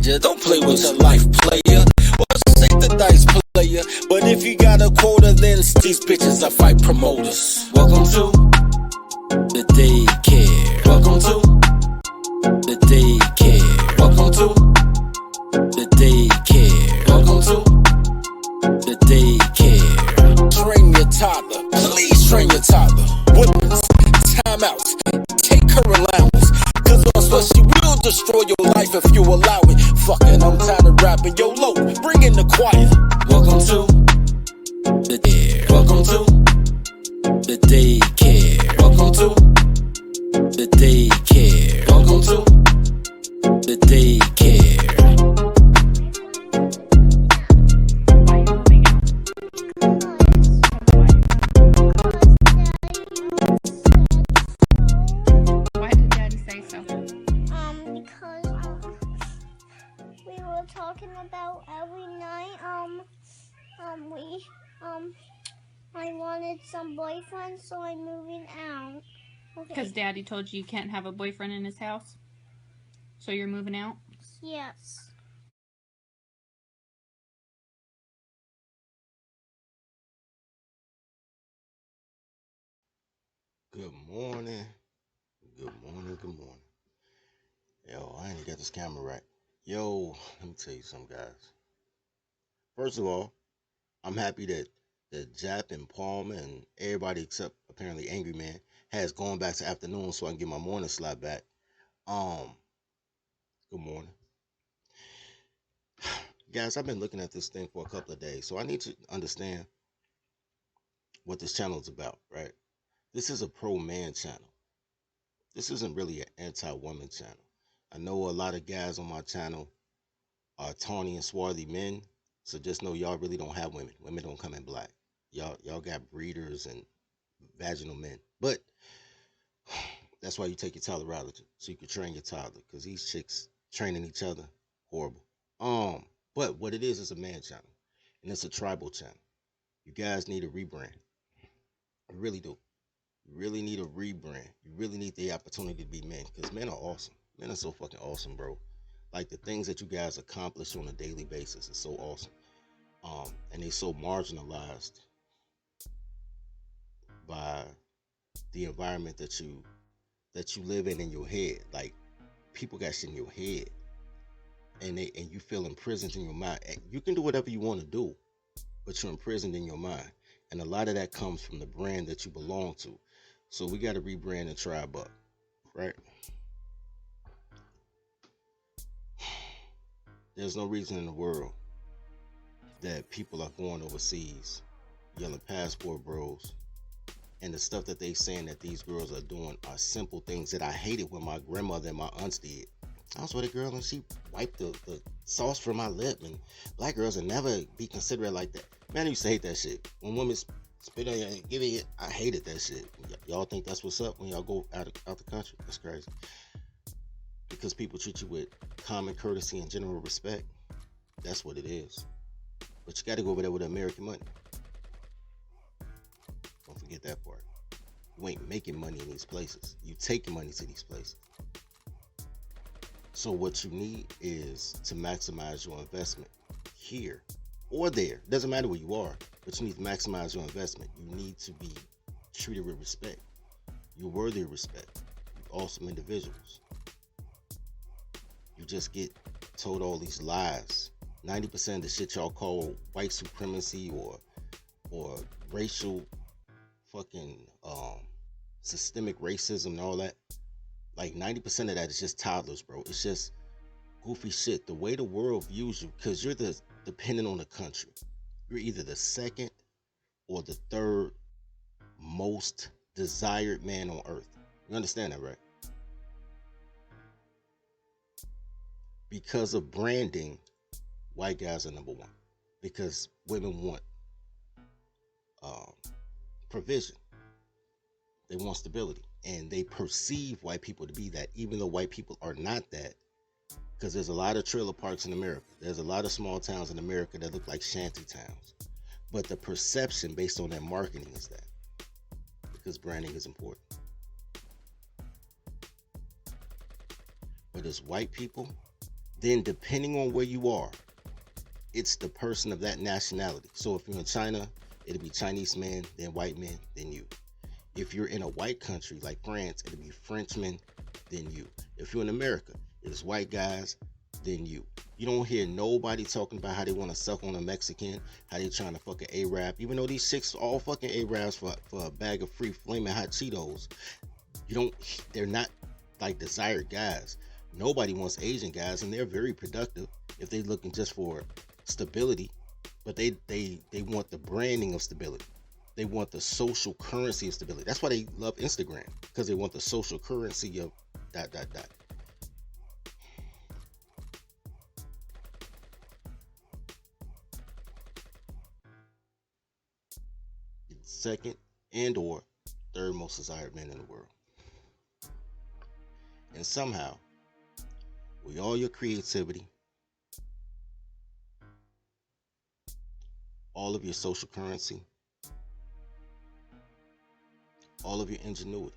danger. Don't play with your life, player. Well, shake the dice, player. But if you got a quota, then these bitches are fight promoters. Welcome to the daycare. Welcome to the daycare. Welcome to the daycare. Welcome to the daycare. Train your toddler. Please train your toddler. Whippings, timeouts. Take her allowance. Cause also she will destroy your life if you allow it. Fucking, I'm tired of rapping. Yo, low, bring in the choir. Welcome to the daycare. Welcome to the daycare. Welcome to the daycare. Welcome to the daycare. Why did Daddy say so? Because we were talking about every night, I wanted some boyfriends, so I'm moving out. Okay. Because Daddy told you can't have a boyfriend in his house? So you're moving out? Yes. Good morning. Good morning. Good morning. Yo, I ain't got this camera right. Yo, let me tell you something, guys. First of all, I'm happy that Jap and Palmer and everybody except apparently Angry Man has gone back to afternoon so I can get my morning slot back. Good morning. Guys, I've been looking at this thing for a couple of days, so I need to understand what this channel is about, right? This is a pro-man channel. This isn't really an anti-woman channel. I know a lot of guys on my channel are tawny and swarthy men, so just know y'all really don't have women. Women don't come in black. Y'all got breeders and vaginal men. But that's why you take your toddler out, so you can train your toddler, because these chicks training each other, horrible. But what it is a man channel, and it's a tribal channel. You guys need a rebrand. You really do. You really need a rebrand. You really need the opportunity to be men, because men are awesome. Men are so fucking awesome, bro. Like, the things that you guys accomplish on a daily basis is so awesome. And they so marginalized by the environment that you live in your head. Like, people got shit in your head, and you feel imprisoned in your mind. You can do whatever you want to do, but you're imprisoned in your mind, and a lot of that comes from the brand that you belong to. So we got to rebrand the tribe up, right? There's no reason in the world that people are going overseas yelling passport bros, and the stuff that they saying that these girls are doing are simple things that I hated when my grandmother and my aunts did. I was with a girl and she wiped the sauce from my lip, and black girls would never be considerate like that. Man, I used to hate that shit. When women spit on you and give it, I hated that shit. Y'all think that's what's up when y'all go out the country? That's crazy. Because people treat you with common courtesy and general respect. That's what it is. But you got to go over there with American money. Don't forget that part. You ain't making money in these places. You taking money to these places. So what you need is to maximize your investment here or there. Doesn't matter where you are, but you need to maximize your investment. You need to be treated with respect. You're worthy of respect. You're awesome individuals. You just get told all these lies. 90% of the shit y'all call white supremacy or racial fucking systemic racism and all that. Like 90% of that is just toddlers, bro. It's just goofy shit. The way the world views you, because you're dependent on the country. You're either the second or the third most desired man on earth. You understand that, right? Because of branding, white guys are number one. Because women want provision. They want stability. And they perceive white people to be that, even though white people are not that. Because there's a lot of trailer parks in America. There's a lot of small towns in America that look like shanty towns. But the perception based on that marketing is that. Because branding is important. But as white people, then depending on where you are, it's the person of that nationality. So if you're in China, it'll be Chinese men, then white men, then you. If you're in a white country like France, it'll be Frenchmen, then you. If you're in America, it's white guys, then you. You don't hear nobody talking about how they want to suck on a Mexican, how they trying to fuck an Arab, even though these chicks all fucking Arabs for a bag of free flaming hot Cheetos. They're not like desired guys. Nobody wants Asian guys, and they're very productive if they're looking just for stability, but they want the branding of stability. They want the social currency of stability. That's why they love Instagram, because they want the social currency of ... Second and or third most desired man in the world. And somehow, with all your creativity, all of your social currency, all of your ingenuity,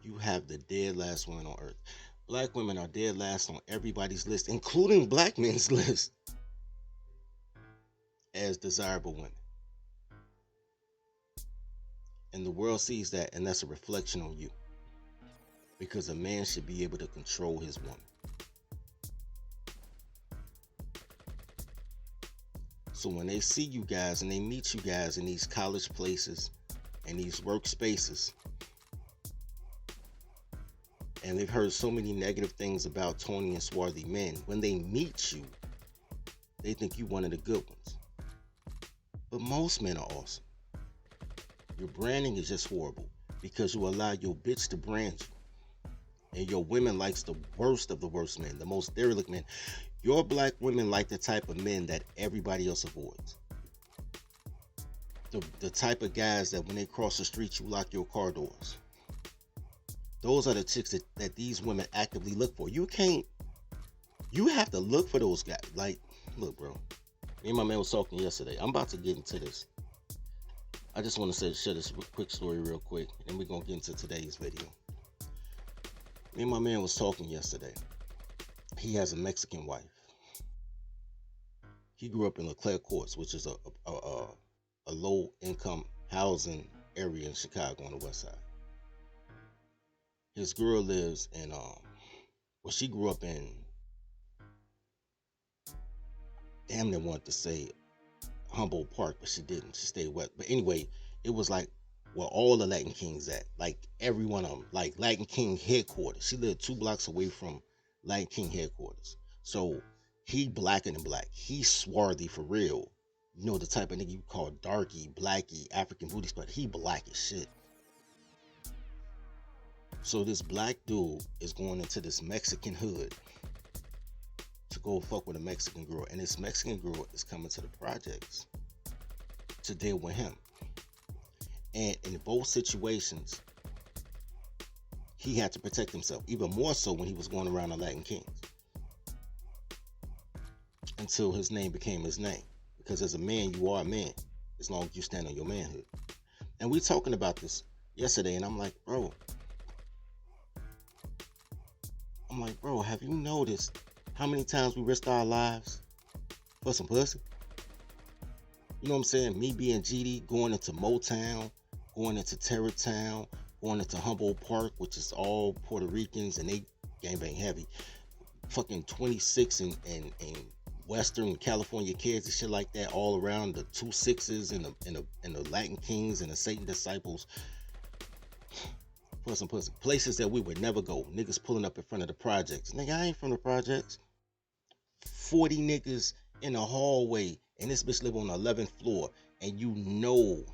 you have the dead last woman on earth. Black women are dead last on everybody's list, including black men's list, as desirable women. And the world sees that, and that's a reflection on you. Because a man should be able to control his woman. So when they see you guys and they meet you guys in these college places and these workspaces, and they've heard so many negative things about Tony and swarthy men, when they meet you, they think you one of the good ones. But most men are awesome. Your branding is just horrible because you allow your bitch to brand you. And your women likes the worst of the worst men, the most derelict men. Your black women like the type of men that everybody else avoids. The type of guys that when they cross the street, you lock your car doors. Those are the chicks that these women actively look for. You have to look for those guys. Like, look, bro. Me and my man was talking yesterday. I'm about to get into this. I just want to share this quick story real quick, and we're going to get into today's video. Me and my man was talking yesterday. He has a Mexican wife. He grew up in Leclerc Courts, which is a low-income housing area in Chicago on the west side. His girl lives in, she grew up in, damn near wanted to say Humboldt Park, but she didn't. She stayed west. But anyway, it was like where all the Latin Kings at. Like every one of them. Like Latin King headquarters. She lived 2 blocks away from Latin King headquarters. So he blacker than black. He's swarthy for real. You know, the type of nigga you call darky, blacky, African booty spot. He black as shit. So this black dude is going into this Mexican hood to go fuck with a Mexican girl, and this Mexican girl is coming to the projects to deal with him. And in both situations, he had to protect himself, even more so when he was going around the Latin Kings, until his name became his name. Because as a man, you are a man, as long as you stand on your manhood. And we talking about this yesterday, and I'm like, bro, have you noticed how many times we risked our lives for some pussy? You know what I'm saying? Me being GD, going into Motown, going into Terrortown, going into Humboldt Park, which is all Puerto Ricans, and they gangbang heavy. Fucking 26 and Western California kids and shit like that, all around the 2-6s and the Latin Kings and the Satan disciples. For some pussy. Places that we would never go. Niggas pulling up in front of the projects. Nigga, I ain't from the projects. 40 niggas in a hallway, and this bitch live on the 11th floor, and you know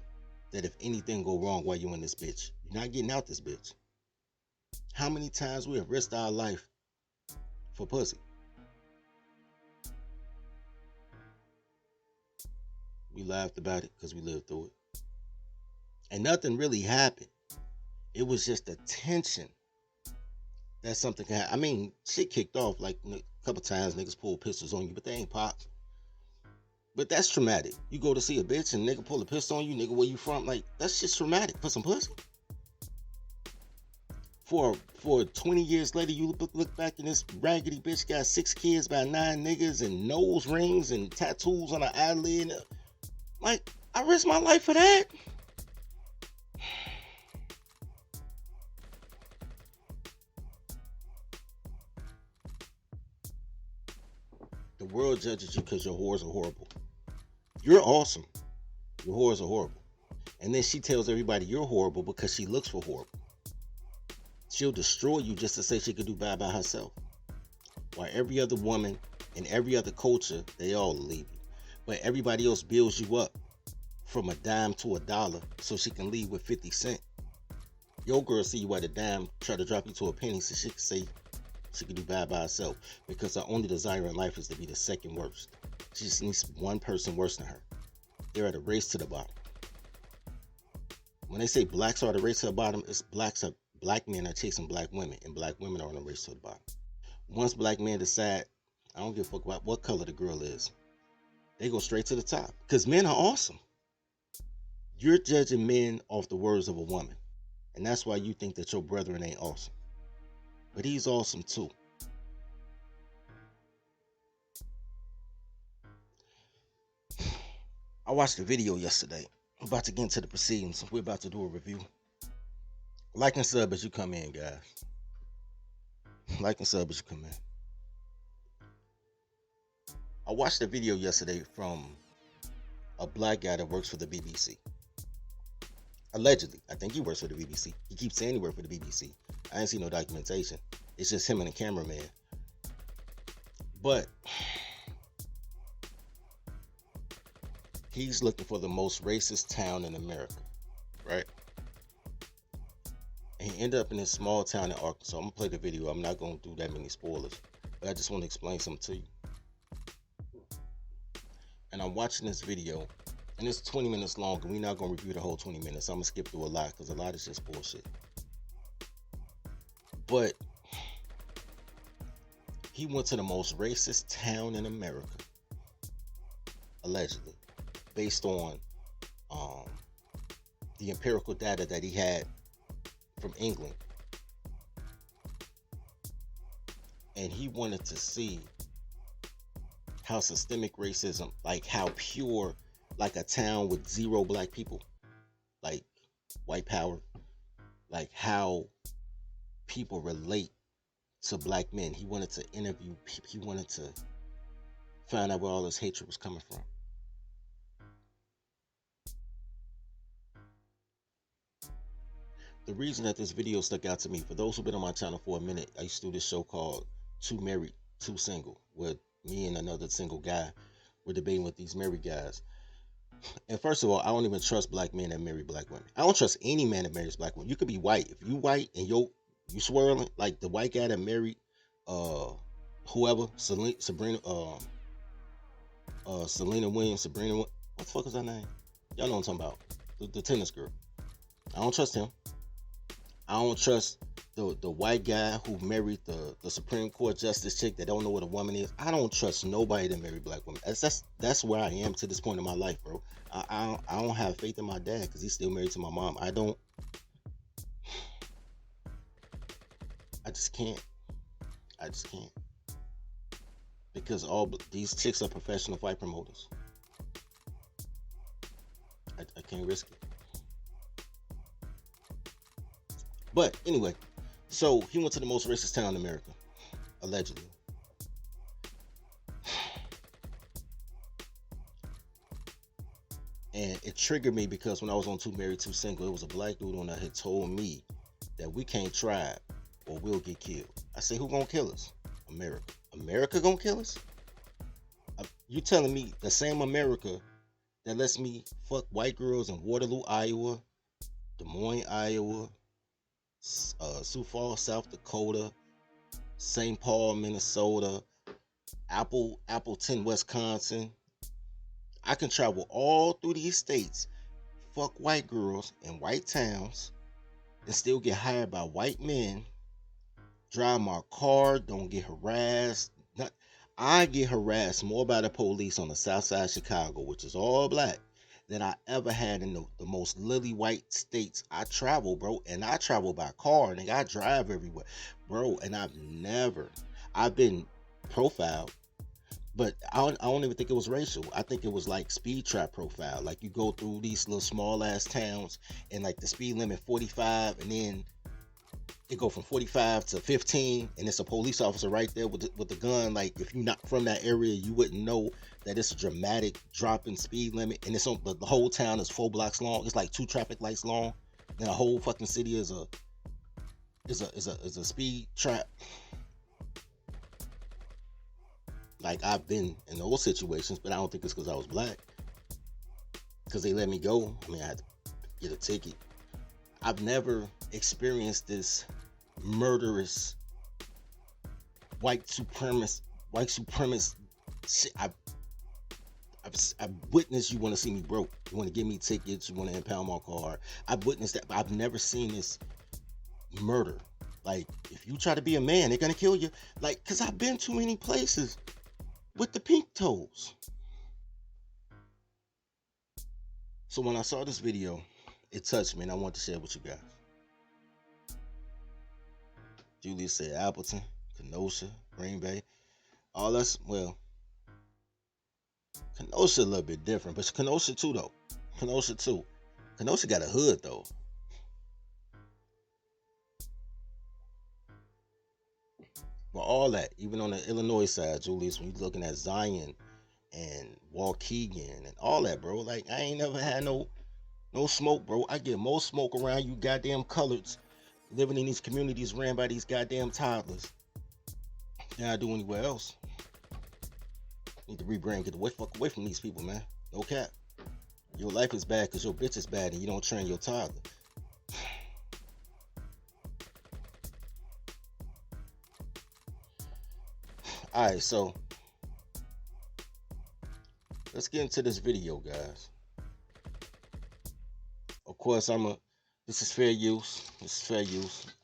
that if anything go wrong while you in this bitch, you're not getting out this bitch. How many times we have risked our life for pussy? We laughed about it because we lived through it. And nothing really happened. It was just a tension that something can happen. I mean, shit kicked off like a couple times. Niggas pulled pistols on you, but they ain't popped. But that's traumatic. You go to see a bitch and nigga pull a pistol on you, nigga, where you from? Like, that's just traumatic for some pussy. For 20 years later, you look back and this raggedy bitch got 6 kids by 9 niggas and nose rings and tattoos on her eyelid. Like, I risked my life for that. The world judges you because your whores are horrible. You're awesome. Your whores are horrible. And then she tells everybody you're horrible because she looks for horrible. She'll destroy you just to say she could do bad by herself. While every other woman in every other culture, they all leave you. But everybody else builds you up from a dime to $1 so she can leave with 50 cents. Your girl see you at a dime, try to drop you to a penny so she can say she can do bad by herself because her only desire in life is to be the second worst. She just needs one person worse than her. They're at a race to the bottom. When they say blacks are at a race to the bottom, it's black men are chasing black women and black women are on a race to the bottom. Once black men decide, I don't give a fuck about what color the girl is, they go straight to the top because men are awesome. You're judging men off the words of a woman, and that's why you think that your brethren ain't awesome. But he's awesome too. I watched a video yesterday. I'm about to get into the proceedings. We're about to do a review. Like and sub as you come in, guys. Like and sub as you come in. I watched a video yesterday from a black guy that works for the BBC. Allegedly. I think he works for the BBC. He keeps saying he works for the BBC. I ain't seen no documentation. It's just him and the cameraman. But he's looking for the most racist town in America, right? And he ended up in this small town in Arkansas. I'm going to play the video. I'm not going to do that many spoilers. But I just want to explain something to you. And I'm watching this video. And it's 20 minutes long. And we're not going to review the whole 20 minutes. I'm going to skip through a lot because a lot is just bullshit. But he went to the most racist town in America. Allegedly. Based on the empirical data that he had from England. And he wanted to see how systemic racism, like how pure, like a town with 0 black people, like white power, like how people relate to black men. He wanted to interview people. He wanted to find out where all this hatred was coming from. The reason that this video stuck out to me, for those who've been on my channel for a minute, I used to do this show called Two Married, Two Single, where me and another single guy were debating with these married guys. And first of all, I don't even trust black men that marry black women. I don't trust any man that marries black women. You could be white. If you white and you swirling, like the white guy that married whoever, Selena Williams, what the fuck is her name? Y'all know what I'm talking about. The tennis girl. I don't trust him. I don't trust the white guy who married the Supreme Court Justice chick that don't know what a woman is. I don't trust nobody that married black women. That's where I am to this point in my life, bro. I don't have faith in my dad because he's still married to my mom. I just can't. Because all these chicks are professional fight promoters. I can't risk it. But anyway, so he went to the most racist town in America, allegedly. And it triggered me because when I was on Two Married, Two Single, it was a black dude on that had told me that we can't try or we'll get killed. I say, who gonna kill us? America. America gonna kill us? You telling me the same America that lets me fuck white girls in Waterloo, Iowa, Des Moines, Iowa, Sioux Falls, South Dakota, St. Paul, Minnesota, Appleton, Wisconsin. I can travel all through these states, fuck white girls in white towns, and still get hired by white men, drive my car, don't get harassed. I get harassed more by the police on the south side of Chicago, which is all black, than I ever had in the most lily white states I travel, bro. And I travel by car, and I drive everywhere, bro. And I've been profiled, but I don't even think it was racial. I think it was like speed trap profile. Like you go through these little small ass towns, and like the speed limit 45, and then it go from 45 to 15, and it's a police officer right there with the gun. Like if you're not from that area, you wouldn't know that it's a dramatic drop in speed limit, and it's on the whole town is 4 blocks long. It's like 2 traffic lights long, and the whole fucking city is a speed trap. Like I've been in those situations, but I don't think it's because I was black, because they let me go. I mean, I had to get a ticket. I've never experienced this murderous white supremacist shit. I've witnessed you want to see me broke. You want to give me tickets. You want to impound my car. I've witnessed that, but I've never seen this murder. Like, if you try to be a man, they're going to kill you. Like, because I've been too many places with the pink toes. So when I saw this video, it touched me, and I want to share it with you guys. Julius said Appleton, Kenosha, Green Bay. All that's, well, Kenosha a little bit different, but Kenosha too, though. Kenosha too. Kenosha got a hood, though. But all that, even on the Illinois side, Julius, when you're looking at Zion and Waukegan and all that, bro, like, I ain't never had no smoke, bro. I get more smoke around you goddamn coloreds living in these communities ran by these goddamn toddlers than I do anywhere else. Need to rebrand, get the fuck away from these people, man. No cap. Your life is bad because your bitch is bad and you don't train your toddler. Alright, so let's get into this video, guys. Of course, this is fair use.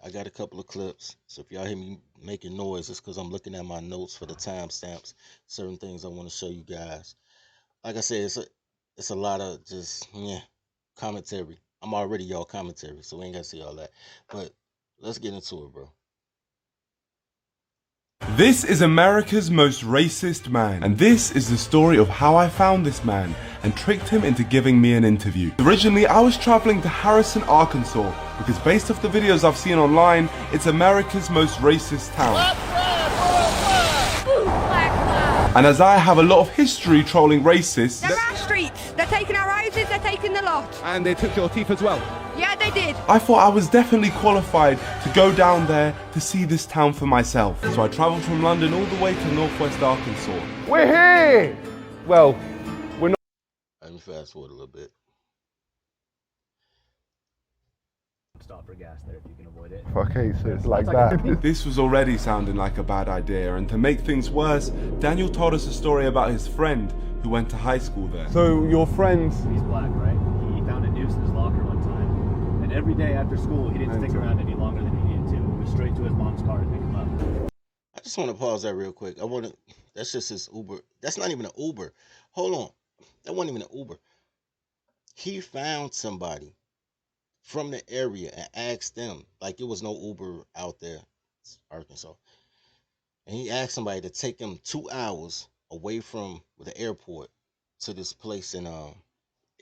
I got a couple of clips. So if y'all hear me making noise, it's because I'm looking at my notes for the timestamps. Certain things I want to show you guys. Like I said, it's a lot of just commentary. I'm already y'all commentary, so we ain't got to see all that. But let's get into it, bro. This is America's most racist man, and this is the story of how I found this man and tricked him into giving me an interview. Originally, I was traveling to Harrison, Arkansas, because based off the videos I've seen online, it's America's most racist town. And as I have a lot of history trolling racists... They're our streets, they're taking our houses, they're taking the lot. And they took your teeth as well? Yeah, they did. I thought I was definitely qualified to go down there to see this town for myself. So I travelled from London all the way to northwest Arkansas. We're here! Well, we're not... Let me fast forward a little bit. Stop for gas there if you can avoid it. Okay, so it's like that. This was already sounding like a bad idea, and to make things worse, Daniel told us a story about his friend who went to high school there. So your friend... He's black, right? He found a noose in his locker one time. And every day after school, he didn't stick around any longer than he needed to. He went straight to his mom's car to pick him up. I just want to pause that real quick. That's just his Uber. That's not even an Uber. Hold on. That wasn't even an Uber. He found somebody from the area and asked them, like it was no Uber out there, Arkansas. And he asked somebody to take him 2 hours away from the airport to this place in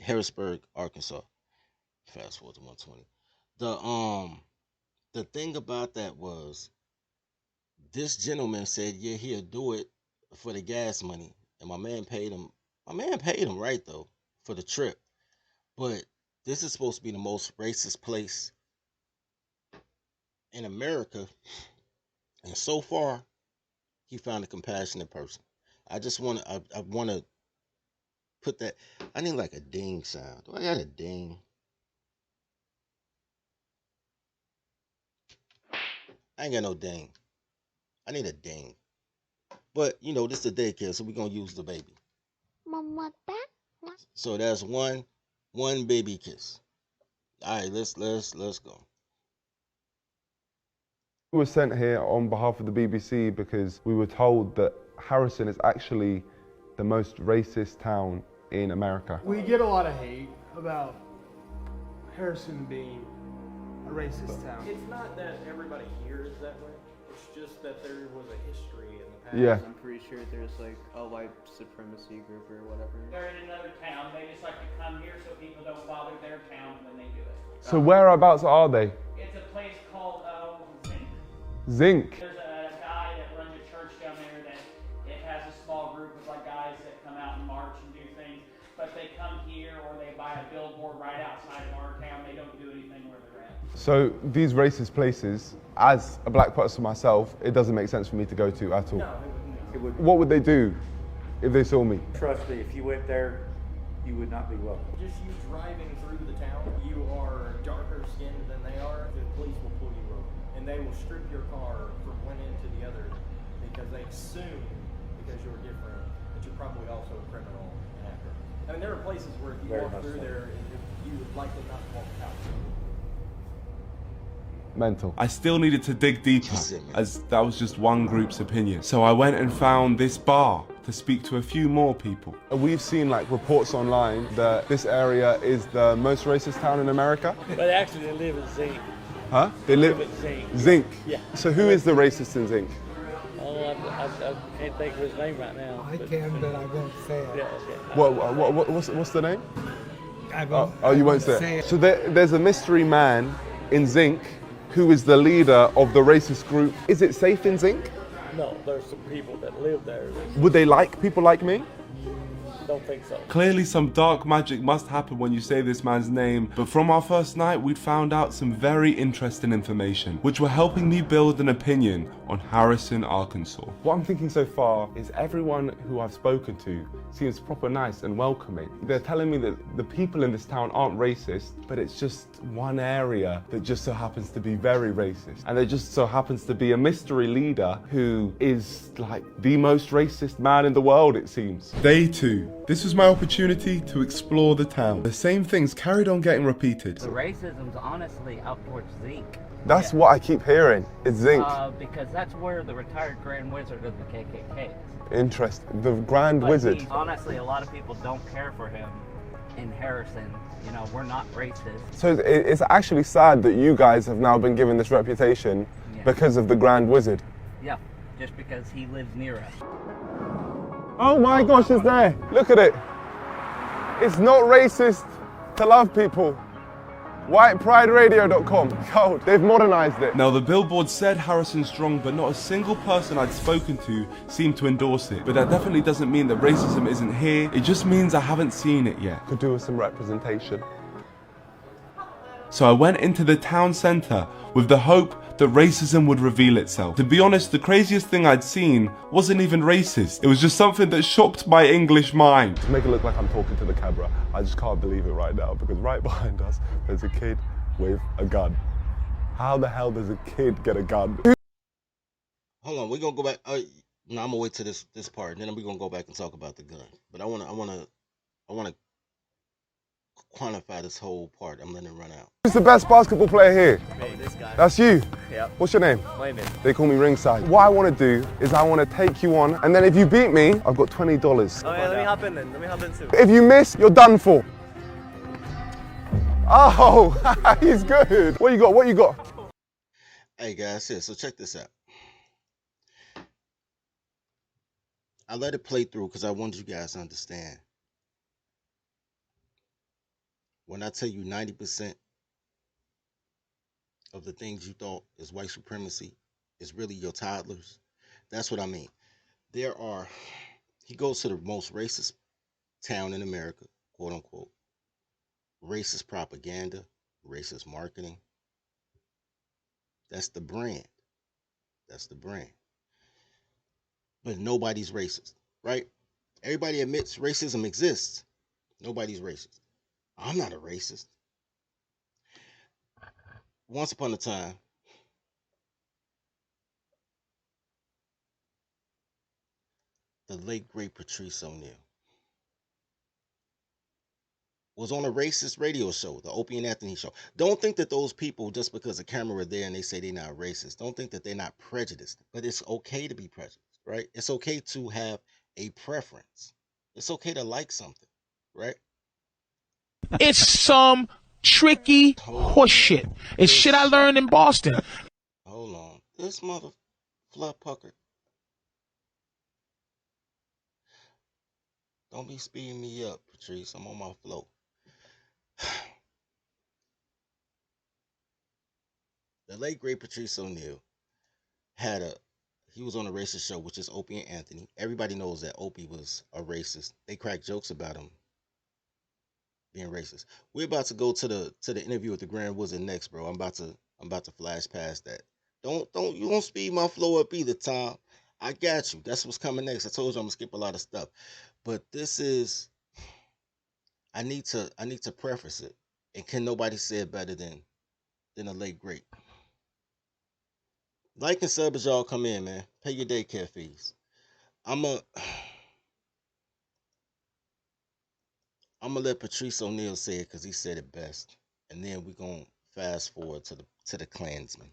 Harrisburg, Arkansas. Fast forward to 120. The thing about that was this gentleman said, yeah, he'll do it for the gas money. And my man paid him. My man paid him right though for the trip. But this is supposed to be the most racist place in America. And so far, he found a compassionate person. I want to put that. I need like a ding sound. Do I got a ding? I ain't got no ding. I need a ding. But, you know, this is a daycare, so we're going to use the baby. Mama, back. So that's one baby kiss. All right, let's go. We were sent here on behalf of the BBC because we were told that Harrison is actually the most racist town in America? We get a lot of hate about Harrison being a racist town. It's not that everybody here is that way. It's just that there was a history in the past. Yeah. I'm pretty sure there's like a white supremacy group or whatever. They're in another town. They just like to come here so people don't bother their town when they do it. So whereabouts are they? It's a place called Zinc. Zinc. There's a guy that runs a church down there that it has a small group of like guys that come out and march and do things, but they come here or they buy a billboard right outside of our town. They don't do anything where they're at. So these racist places, as a black person myself, it doesn't make sense for me to go to at all. No, it wouldn't. What would they do if they saw me? Trust me, if you went there, you would not be welcome. Just you driving through the town, you are darker skinned than they are, the police will pull you over. And they will strip your car from one end to the other because they assume, because you're different, that you're probably also a criminal and actor. I mean, there are places where if you walk through there, you would likely not walk out. Mental. I still needed to dig deeper, as that was just one group's opinion. So I went and found this bar to speak to a few more people. We've seen like reports online that this area is the most racist town in America. But actually they live in Zinc. Huh? They live in Zinc. Zinc? Yeah. So who is the racist in Zinc? Oh, I can't think of his name right now. I can, but I won't say it. Yeah. What's the name? You won't say it. So there's a mystery man in Zinc who is the leader of the racist group. Is it safe in Zinc? No, there's some people that live there. Would they like people like me? Don't think so. Clearly some dark magic must happen when you say this man's name, but from our first night we'd found out some very interesting information, which were helping me build an opinion on Harrison, Arkansas. What I'm thinking so far is everyone who I've spoken to seems proper nice and welcoming. They're telling me that the people in this town aren't racist, but it's just one area that just so happens to be very racist. And there just so happens to be a mystery leader who is like the most racist man in the world, it seems. Day 2. This was my opportunity to explore the town. The same things carried on getting repeated. The racism's honestly out towards Zinc. That's what I keep hearing. It's Zinc. Because that's where the retired Grand Wizard of the KKK is. Interesting. The Grand But Wizard. Honestly, a lot of people don't care for him in Harrison. You know, we're not racist. So it's actually sad that you guys have now been given this reputation because of the Grand Wizard. Yeah, just because he lives near us. Oh my gosh, it's there. Look at it. It's not racist to love people. WhitePrideRadio.com. God, they've modernized it. Now the billboard said Harrison strong, but not a single person I'd spoken to seemed to endorse it. But that definitely doesn't mean that racism isn't here. It just means I haven't seen it yet. Could do with some representation. So I went into the town centre with the hope that racism would reveal itself. To be honest, the craziest thing I'd seen wasn't even racist. It was just something that shocked my English mind. To make it look like I'm talking to the camera, I just can't believe it right now because right behind us, there's a kid with a gun. How the hell does a kid get a gun? Hold on, we're gonna go back. No, I'm gonna wait to this part, and then we're gonna go back and talk about the gun. But I wanna quantify this whole part. I'm letting it run out. Who's the best basketball player here? Hey, this guy. That's you? Yep. What's your name? Wayman. They call me Ringside. What I want to do is I want to take you on, and then if you beat me, I've got $20. Oh yeah, let me hop in then. Let me hop in too. If you miss, you're done for. Oh, he's good. What you got? What you got? Hey guys, here. So check this out. I let it play through because I want you guys to understand. When I tell you 90% of the things you thought is white supremacy is really your toddlers, that's what I mean. He goes to the most racist town in America, quote unquote. Racist propaganda, racist marketing. That's the brand. That's the brand. But nobody's racist, right? Everybody admits racism exists. Nobody's racist. I'm not a racist. Once upon a time, the late great Patrice O'Neal was on a racist radio show, the Opie and Anthony show. Don't think that those people, just because the camera is there and they say they're not racist, don't think that they're not prejudiced. But it's okay to be prejudiced, right? It's okay to have a preference. It's okay to like something. right? It's some tricky horseshit. It's shit I learned in Boston. Hold on. This mother fluff pucker. Don't be speeding me up, Patrice. I'm on my flow. The late great Patrice O'Neal he was on a racist show, which is Opie and Anthony. Everybody knows that Opie was a racist. They crack jokes about him being racist. We're about to go to the interview with the Grand Wizard next, bro. I'm about to flash past that. You don't speed my flow up either, Tom. I got you. That's what's coming next. I told you I'm gonna skip a lot of stuff. But this is I need to preface it. And can nobody say it better than a late great. Like and sub as y'all come in, man. Pay your daycare fees. I'm gonna let Patrice O'Neal say it because he said it best. And then we're gonna fast forward to the Klansman.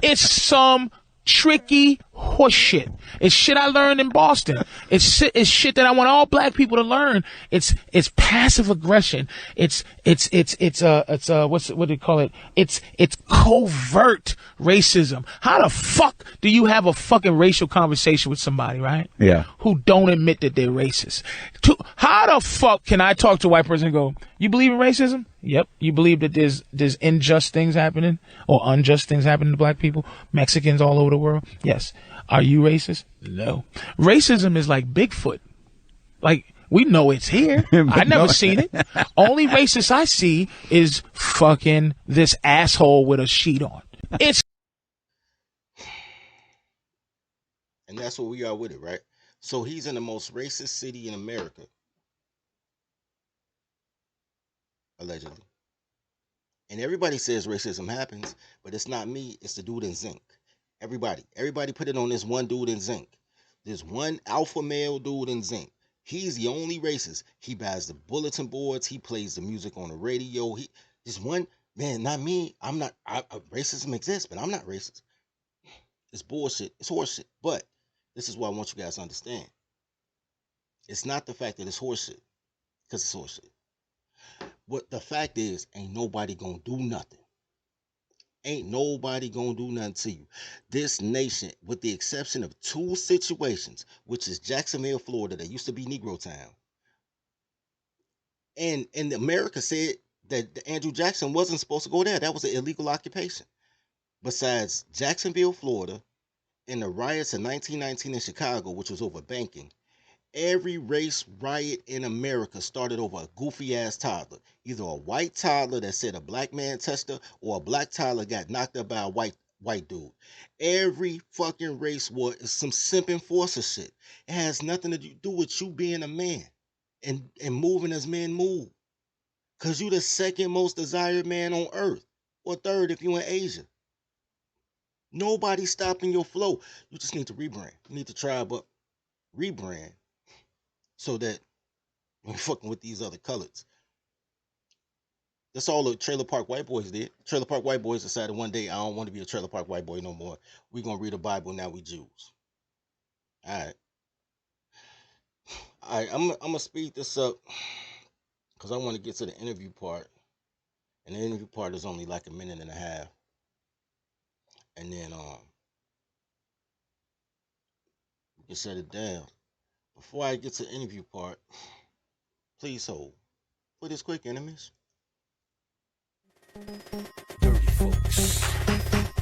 It's some tricky horseshit. It's shit I learned in Boston. It's shit that I want all black people to learn. It's passive aggression. It's what do you call it? It's covert racism. How the fuck do you have a fucking racial conversation with somebody, right? Yeah. Who don't admit that they're racist? How the fuck can I talk to a white person and go, you believe in racism? Yep. You believe that there's unjust things happening or unjust things happening to black people, Mexicans all over the world? Yes. Are you racist? No. Racism is like Bigfoot. Like, we know it's here. I never seen it. Only racist I see is fucking this asshole with a sheet on. And that's what we are with it, right? So he's in the most racist city in America. Allegedly. And everybody says racism happens, but it's not me, it's the dude in Zinc. Everybody put it on this one dude in Zinc. There's one alpha male dude in Zinc. He's the only racist. He buys the bulletin boards, he plays the music on the radio. This one man, not me. Racism exists, but I'm not racist. It's bullshit. It's horseshit. But this is what I want you guys to understand. It's not the fact that it's horseshit, because it's horseshit. What the fact is, ain't nobody gonna do nothing. Ain't nobody gonna do nothing to you. This nation, with the exception of two situations, which is Jacksonville, Florida, that used to be Negro Town, and America said that Andrew Jackson wasn't supposed to go there. That was an illegal occupation. Besides Jacksonville, Florida, and the riots in 1919 in Chicago, which was over banking, every race riot in America started over a goofy ass toddler. Either a white toddler that said a black man touched her, or a black toddler got knocked up by a white dude. Every fucking race war is some simp enforcer shit. It has nothing to do with you being a man and moving as men move. Cause you the second most desired man on earth, or third if you in Asia. Nobody's stopping your flow. You just need to rebrand. You need to tribe up, rebrand, so that you're fucking with these other colors. That's all the trailer park white boys did. Trailer park white boys decided one day, I don't want to be a trailer park white boy no more. We're going to read the Bible, now we Jews. All right, I'm going to speed this up because I want to get to the interview part. And the interview part is only like a minute and a half. And then we can shut it down. Before I get to the interview part, please hold for this quick intermission. Dirty folks.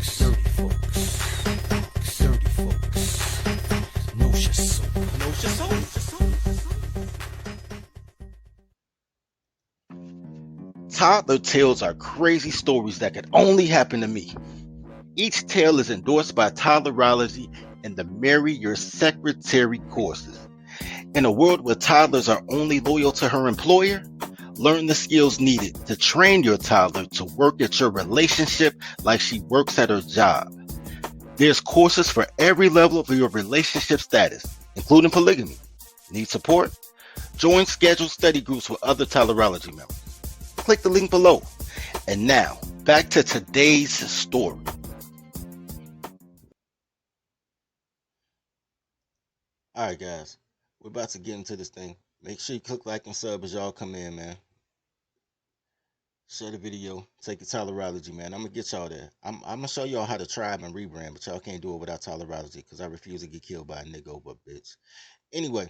Dirty folks. Dirty folks. No soul. No soul. Toddler tales are crazy stories that could only happen to me. Each tale is endorsed by Toddlerology and the Marry Your Secretary courses. In a world where toddlers are only loyal to her employer, learn the skills needed to train your toddler to work at your relationship like she works at her job. There's courses for every level of your relationship status, including polygamy. Need support? Join scheduled study groups with other Toddlerology members. Click the link below. And now, back to today's story. All right, guys. We're about to get into this thing. Make sure you click like and sub as y'all come in, man. Share the video. Take it Tolerology, man. I'm gonna get y'all there. I'm gonna show y'all how to tribe and rebrand, but y'all can't do it without Tolerology because I refuse to get killed by a nigga over a bitch. Anyway.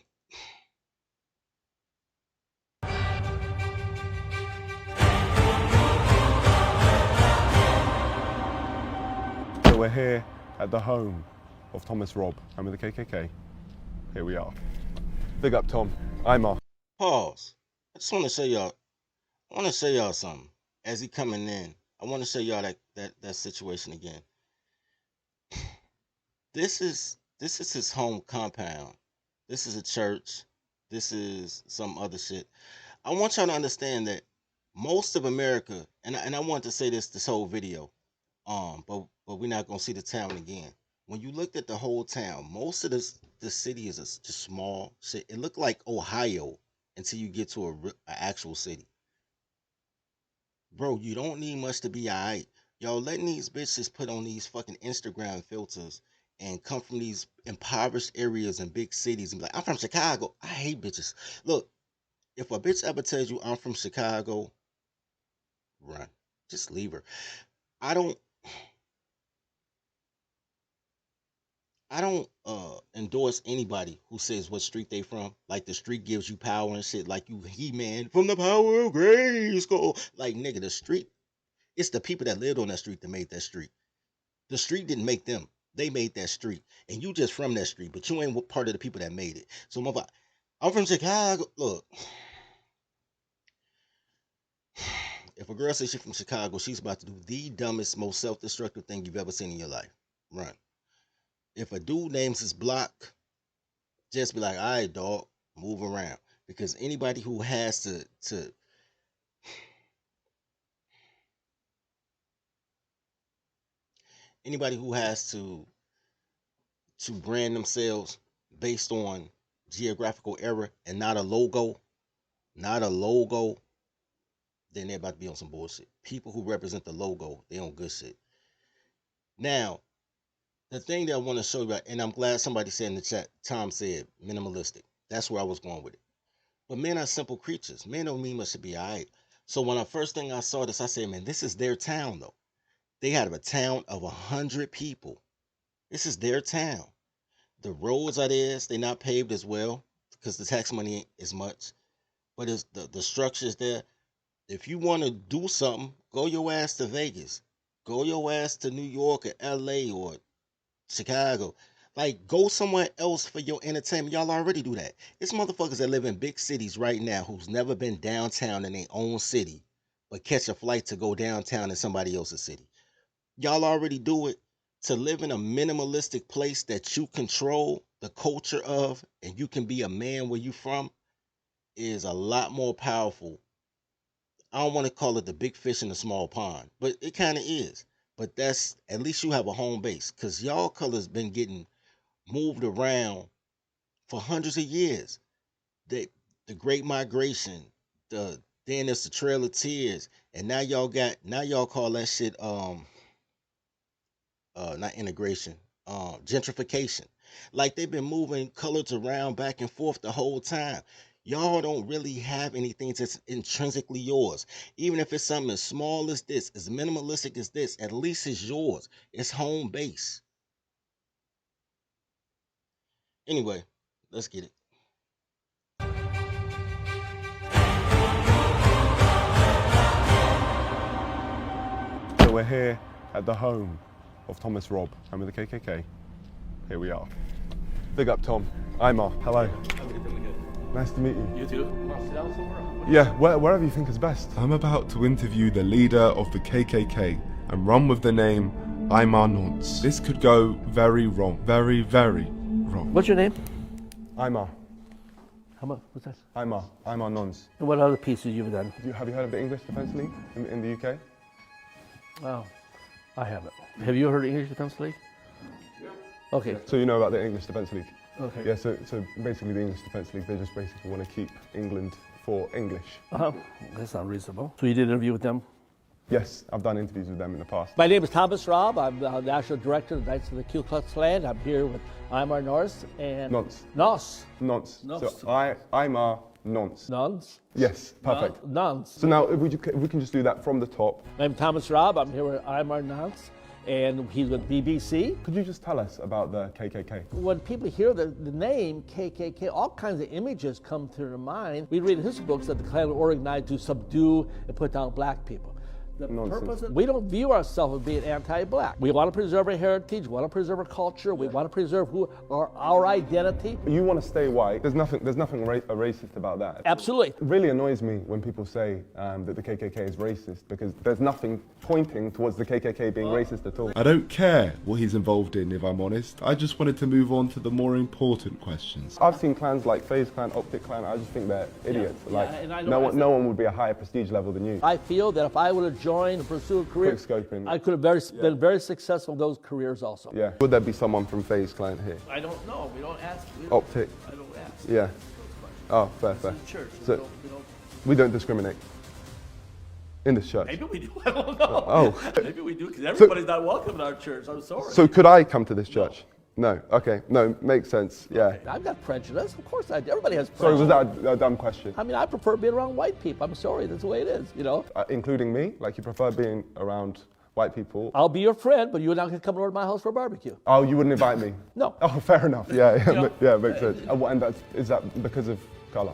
So we're here at the home of Thomas Robb, home of the KKK. Here we are. Big up, Tom. I'm off. Pause. I just want to show y'all. I want to show y'all something. As he coming in, I want to show y'all that situation again. This is his home compound. This is a church. This is some other shit. I want y'all to understand that most of America, and I want to say this whole video, but we're not gonna see the town again. When you looked at the whole town, most of the city is just small shit. It looked like Ohio until you get to a actual city. Bro, you don't need much to be alright. Y'all letting these bitches put on these fucking Instagram filters and come from these impoverished areas and big cities and be like, I'm from Chicago. I hate bitches. Look, if a bitch ever tells you I'm from Chicago, run. Just leave her. I don't endorse anybody who says what street they from. Like the street gives you power and shit. Like you He-Man from the power of Grayskull. Like nigga, the street, it's the people that lived on that street that made that street. The street didn't make them. They made that street. And you just from that street, but you ain't part of the people that made it. So I'm from Chicago. Look. If a girl says she's from Chicago, she's about to do the dumbest, most self-destructive thing you've ever seen in your life. Run. If a dude names his block, just be like, all right, dog, move around. Because anybody who has to brand themselves based on geographical error and not a logo, then they're about to be on some bullshit. People who represent the logo, they on good shit. Now, the thing that I want to show you, and I'm glad somebody said in the chat, Tom said minimalistic. That's where I was going with it. But men are simple creatures. Men don't mean much to be all right. So when first thing I saw this, I said, man, this is their town though. They had a town of 100 people. This is their town. The roads are theirs. They're not paved as well because the tax money ain't as much. But it's the structure's there. If you want to do something, go your ass to Vegas. Go your ass to New York or LA or Chicago. Like, go somewhere else for your entertainment. Y'all already do that. It's motherfuckers that live in big cities right now who's never been downtown in their own city, but catch a flight to go downtown in somebody else's city. Y'all already do it. To live in a minimalistic place that you control the culture of and you can be a man where you from is a lot more powerful. I don't want to call it the big fish in the small pond, but it kind of is. But that's, at least you have a home base, because y'all colors been getting moved around for hundreds of years. The Great Migration, then there's the Trail of Tears, and now y'all call that shit not integration, gentrification. Like they've been moving colors around back and forth the whole time. Y'all don't really have anything that's intrinsically yours. Even if it's something as small as this, as minimalistic as this, at least it's yours. It's home base. Anyway, let's get it. So we're here at the home of Thomas Robb, home of the KKK. Here we are. Big up, Tom. I'm off. Hello. Nice to meet you. You too. Want to sit down somewhere? Yeah, wherever you think is best. I'm about to interview the leader of the KKK and run with the name Aymar Nonce. This could go very wrong. Very, very wrong. What's your name? Aymar. How much? What's that? Aymar Nonce. And what other pieces you've done? Have you heard of the English Defence League in the UK? Oh, I haven't. Have you heard of English Defence League? Yeah. Okay. So you know about the English Defence League? Okay. Yeah, so basically the English Defence League, they just basically want to keep England for English. That's not reasonable. So you did an interview with them? Yes, I've done interviews with them in the past. My name is Thomas Robb. I'm the National Director of the Knights of the Ku Klux Klan. I'm here with Imar Norse and... Nonce. Nos. Nonce. Nonce. So Imar Nonce. Nonce? Yes, perfect. Nonce. So now, if we can just do that from the top. I'm Thomas Robb. I'm here with Imar Nonce, and he's with BBC. Could you just tell us about the KKK? When people hear the name KKK, all kinds of images come to their mind. We read in his books that the Klan were organized to subdue and put down black people. The purpose we don't view ourselves as being anti-black. We want to preserve our heritage. We want to preserve our culture. We want to preserve our identity. You want to stay white. There's nothing racist about that. Absolutely. It really annoys me when people say that the KKK is racist, because there's nothing pointing towards the KKK being racist at all. I don't care what he's involved in, if I'm honest. I just wanted to move on to the more important questions. I've seen clans like FaZe Clan, Optic Clan. I just think they're idiots. No one would be a higher prestige level than you. I feel that if I would have joined and pursued a career, I could have been very successful in those careers also. Yeah. Would there be someone from FaZe Clan here? I don't know. We don't ask. Optic. I don't ask. Yeah. Oh, fair. Church. So we don't discriminate in this church. Maybe we do. I don't know. Oh. Maybe we do, because everybody's not welcome in our church. I'm sorry. So could I come to this church? No. Okay. No, makes sense. Yeah. I've got prejudice. Of course I do. Everybody has Sorry, prejudice. was that a dumb question? I mean, I prefer being around white people. I'm sorry. That's the way it is, you know? Including me? Like, you prefer being around white people? I'll be your friend, but you're not going to come over to my house for a barbecue. Oh, you wouldn't invite me? No. Oh, fair enough. Yeah, yeah, makes sense. And is that because of color?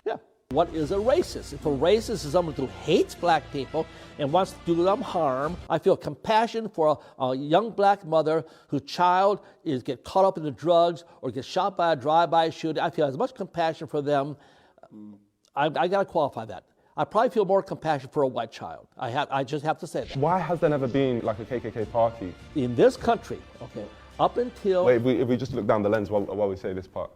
Yeah. What is a racist? If a racist is someone who hates black people and wants to do them harm, I feel compassion for a young black mother whose child get caught up in the drugs or gets shot by a drive-by shooting. I feel as much compassion for them. I got to qualify that. I probably feel more compassion for a white child. I just have to say that. Why has there never been like a KKK party? In this country, okay, up until... Wait, if we just look down the lens while we say this part.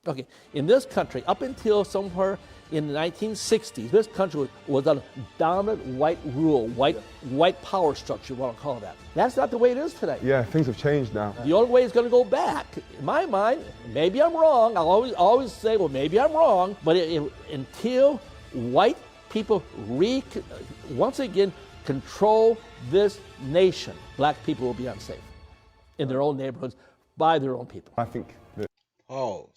Okay, in this country, up until somewhere in the 1960s, this country was a dominant white rule, white power structure, what I'll call that. That's not the way it is today. Yeah, things have changed now. The only way it's going to go back, in my mind, maybe I'm wrong, I'll always say, well, maybe I'm wrong, but until white people once again control this nation, black people will be unsafe in their own neighborhoods by their own people. I think that... Pause.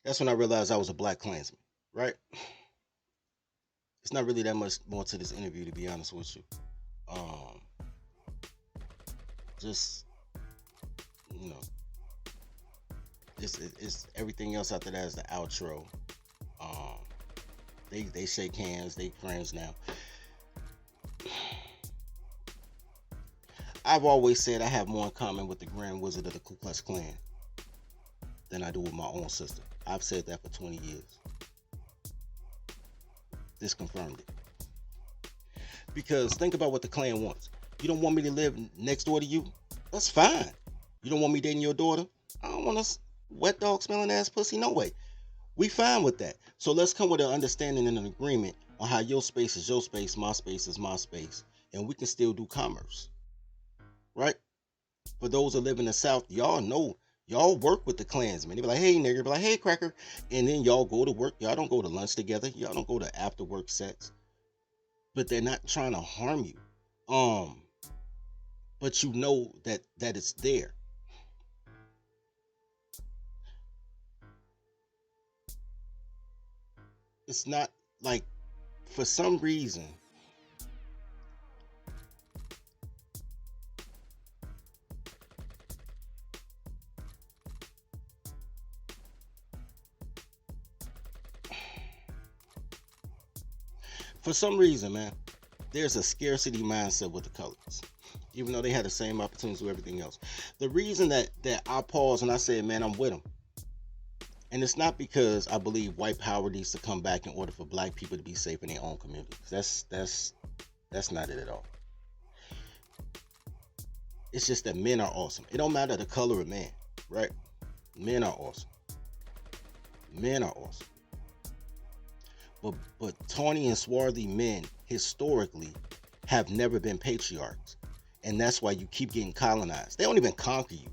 That's when I realized I was a black Klansman, right? It's not really that much more to this interview, to be honest with you. Just, you know, it's everything else after that is the outro. They shake hands, they friends now. I've always said I have more in common with the Grand Wizard of the Ku Klux Klan than I do with my own sister. I've said that for 20 years. This confirmed it. Because think about what the Klan wants. You don't want me to live next door to you? That's fine. You don't want me dating your daughter? I don't want a wet dog smelling ass pussy, no way. We fine with that. So let's come with an understanding and an agreement on how your space is your space, my space is my space, and we can still do commerce. Right? For those that live in the South, y'all know, y'all work with the Klansmen. They be like, hey, nigger, be like, hey, cracker. And then y'all go to work. Y'all don't go to lunch together. Y'all don't go to after work sex. But they're not trying to harm you. But you know that it's there. It's not like, for some reason, man, there's a scarcity mindset with the colors, even though they had the same opportunities with everything else. The reason that I pause and I said, man, I'm with them. And it's not because I believe white power needs to come back in order for black people to be safe in their own communities. That's not it at all. It's just that men are awesome. It don't matter the color of man, right? Men are awesome. Men are awesome. But tawny and swarthy men historically have never been patriarchs. And that's why you keep getting colonized. They don't even conquer you.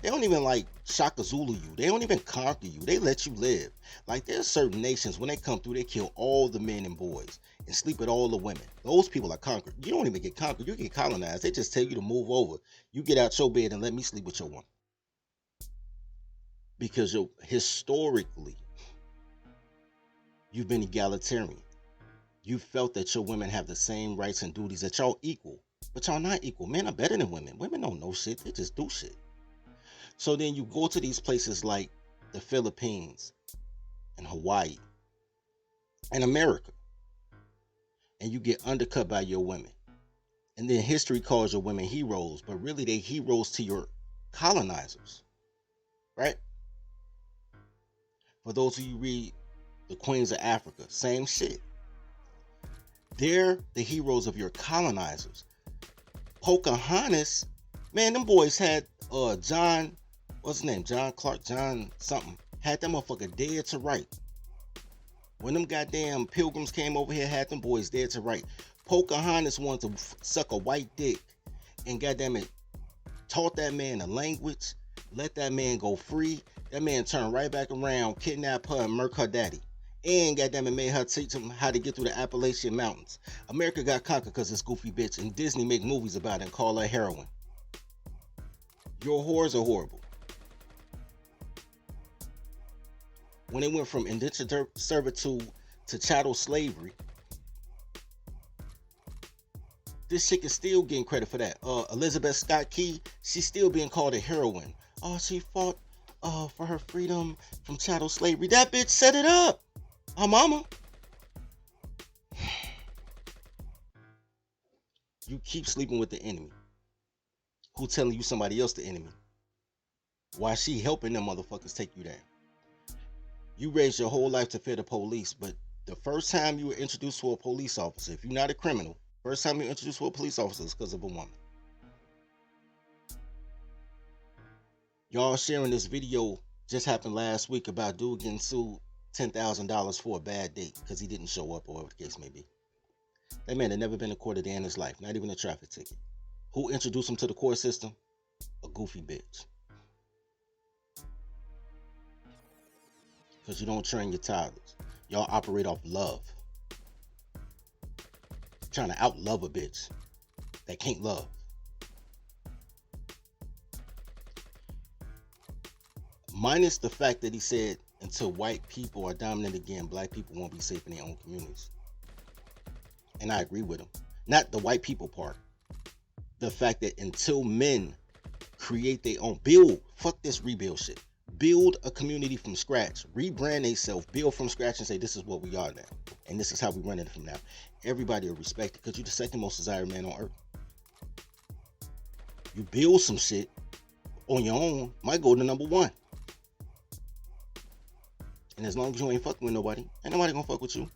They don't even like Shaka Zulu you. They don't even conquer you. They let you live. Like there's certain nations, when they come through, they kill all the men and boys. and sleep with all the women. Those people are conquered. You don't even get conquered. You get colonized. They just tell you to move over. You get out your bed and let me sleep with your woman. Because historically, you've been egalitarian. You felt that your women have the same rights and duties, that y'all equal. But y'all not equal. Men are better than women. Women don't know shit. They just do shit. So then you go to these places like the Philippines and Hawaii and America, and you get undercut by your women. And then history calls your women heroes, but really they heroes to your colonizers. Right? For those of you read The Queens of Africa, same shit. They're the heroes of your colonizers. Pocahontas, man, them boys had John, what's his name? John Clark, John something. Had that motherfucker dead to right. When them goddamn pilgrims came over here, had them boys dead to right. Pocahontas wanted to suck a white dick and goddamn it, taught that man the language, let that man go free. That man turned right back around, kidnapped her and murked her daddy. And goddamn it, made her teach him how to get through the Appalachian Mountains. America got conquered because this goofy bitch, and Disney make movies about it and call her heroine. Your whores are horrible. When they went from indentured servitude to chattel slavery, this chick is still getting credit for that. Elizabeth Scott Key, she's still being called a heroine. Oh, she fought for her freedom from chattel slavery. That bitch set it up. Her mama. You keep sleeping with the enemy. Who telling you somebody else the enemy? Why she helping them motherfuckers take you down? You raised your whole life to fear the police, but the first time you were introduced to a police officer, if you're not a criminal, first time you were introduced to a police officer is because of a woman. Y'all sharing this video just happened last week about dude getting sued $10,000 for a bad date because he didn't show up or whatever the case may be. That man had never been to court a day in his life, not even a traffic ticket. Who introduced him to the court system? A goofy bitch. Because you don't train your toddlers. Y'all operate off love. Trying to outlove a bitch that can't love. Minus the fact that he said until white people are dominant again, black people won't be safe in their own communities. And I agree with him. Not the white people part. The fact that until men create their own, fuck this rebuild shit. Build a community from scratch. Rebrand themselves. Build from scratch and say this is what we are now. And this is how we run it from now. Everybody will respect it because you're the second most desired man on earth. You build some shit on your own, might go to number one. And as long as you ain't fucking with nobody, ain't nobody gonna fuck with you.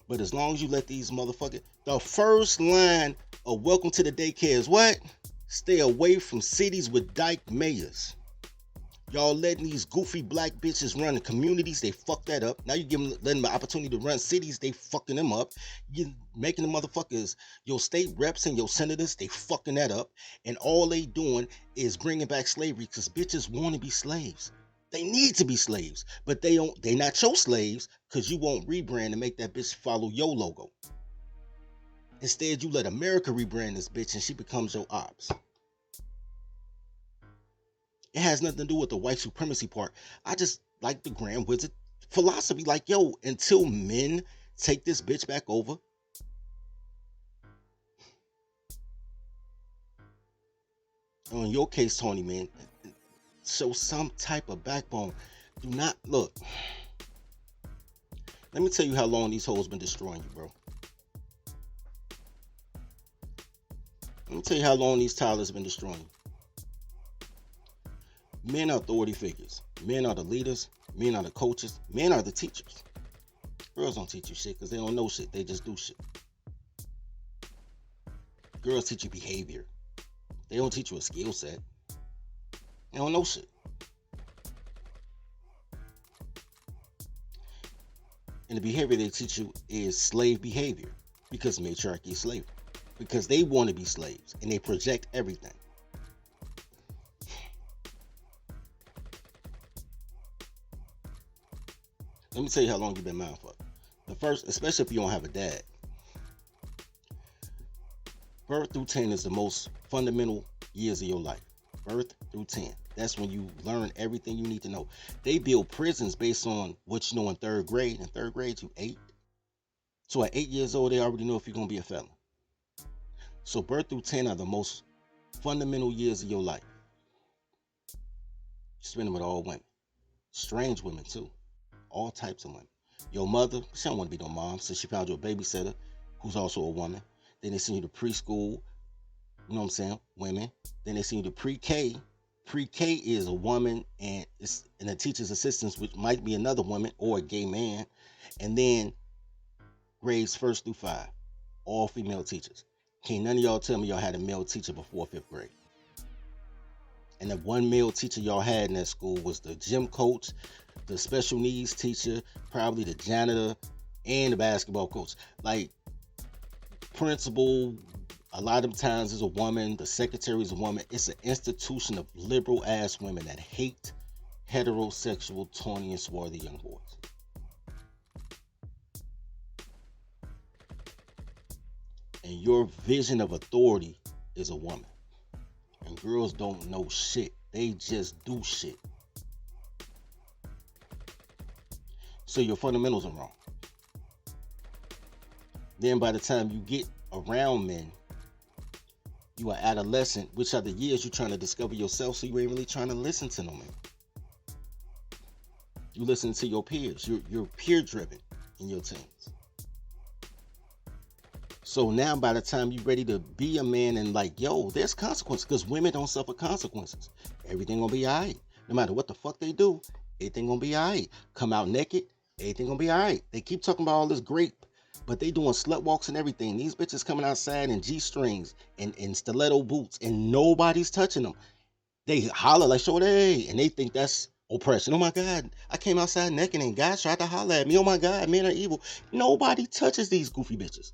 But as long as you let these motherfuckers, the first line of welcome to the daycare is what? Stay away from cities with dyke mayors. Y'all letting these goofy black bitches run the communities, they fuck that up. Now you letting them the opportunity to run cities, they fucking them up. You making the motherfuckers, your state reps and your senators, they fucking that up. And all they doing is bringing back slavery because bitches want to be slaves. They need to be slaves, but they not your slaves because you won't rebrand and make that bitch follow your logo. Instead, you let America rebrand this bitch and she becomes your ops. It has nothing to do with the white supremacy part. I just like the Grand Wizard philosophy. Like, yo, until men take this bitch back over, in your case, Tony, man, show some type of backbone. Do not look. Let me tell you how long these hoes been destroying you, bro. Let me tell you how long these Tylers been destroying you. Men are authority figures. Men are the leaders. Men are the coaches. Men are the teachers. Girls don't teach you shit because they don't know shit. They just do shit. Girls teach you behavior. They don't teach you a skill set. They don't know shit. And the behavior they teach you is slave behavior because matriarchy is slavery. Because they want to be slaves and they project everything. Let me tell you how long you've been mindfucked. The first, especially if you don't have a dad, birth through 10 is the most fundamental years of your life. Birth through 10. That's when you learn everything you need to know. They build prisons based on what you know in third grade. In third grade, you 8. So at 8 years old, they already know if you're going to be a felon. So birth through 10 are the most fundamental years of your life. You spend them with all women. Strange women, too. All types of women. Your mother, she don't want to be no mom, so she found you a babysitter who's also a woman. Then they send you to preschool, you know what I'm saying, women. Then they send you to pre-K. Pre-K is a woman and a teacher's assistant, which might be another woman or a gay man. And then grades 1st through 5, all female teachers. Can't none of y'all tell me y'all had a male teacher before 5th grade. And the one male teacher y'all had in that school was the gym coach, the special needs teacher, probably the janitor, and the basketball coach. Like, principal, a lot of times is a woman, the secretary is a woman. It's an institution of liberal ass women that hate heterosexual, tawny, and swarthy young boys. And your vision of authority is a woman. And girls don't know shit. They just do shit. So your fundamentals are wrong. Then by the time you get around men, you are adolescent, which are the years you're trying to discover yourself, so you ain't really trying to listen to no man. You listen to your peers. You're peer driven in your teens. So now by the time you're ready to be a man and like, yo, there's consequences, because women don't suffer consequences. Everything gonna be all right. No matter what the fuck they do, everything gonna be all right. Come out naked, everything gonna be all right. They keep talking about all this grape, but they doing slut walks and everything. These bitches coming outside in G-strings and stiletto boots, and nobody's touching them. They holler like, "Shorty," and they think that's oppression. Oh my God, I came outside naked and guys tried to holler at me. Oh my God, men are evil. Nobody touches these goofy bitches.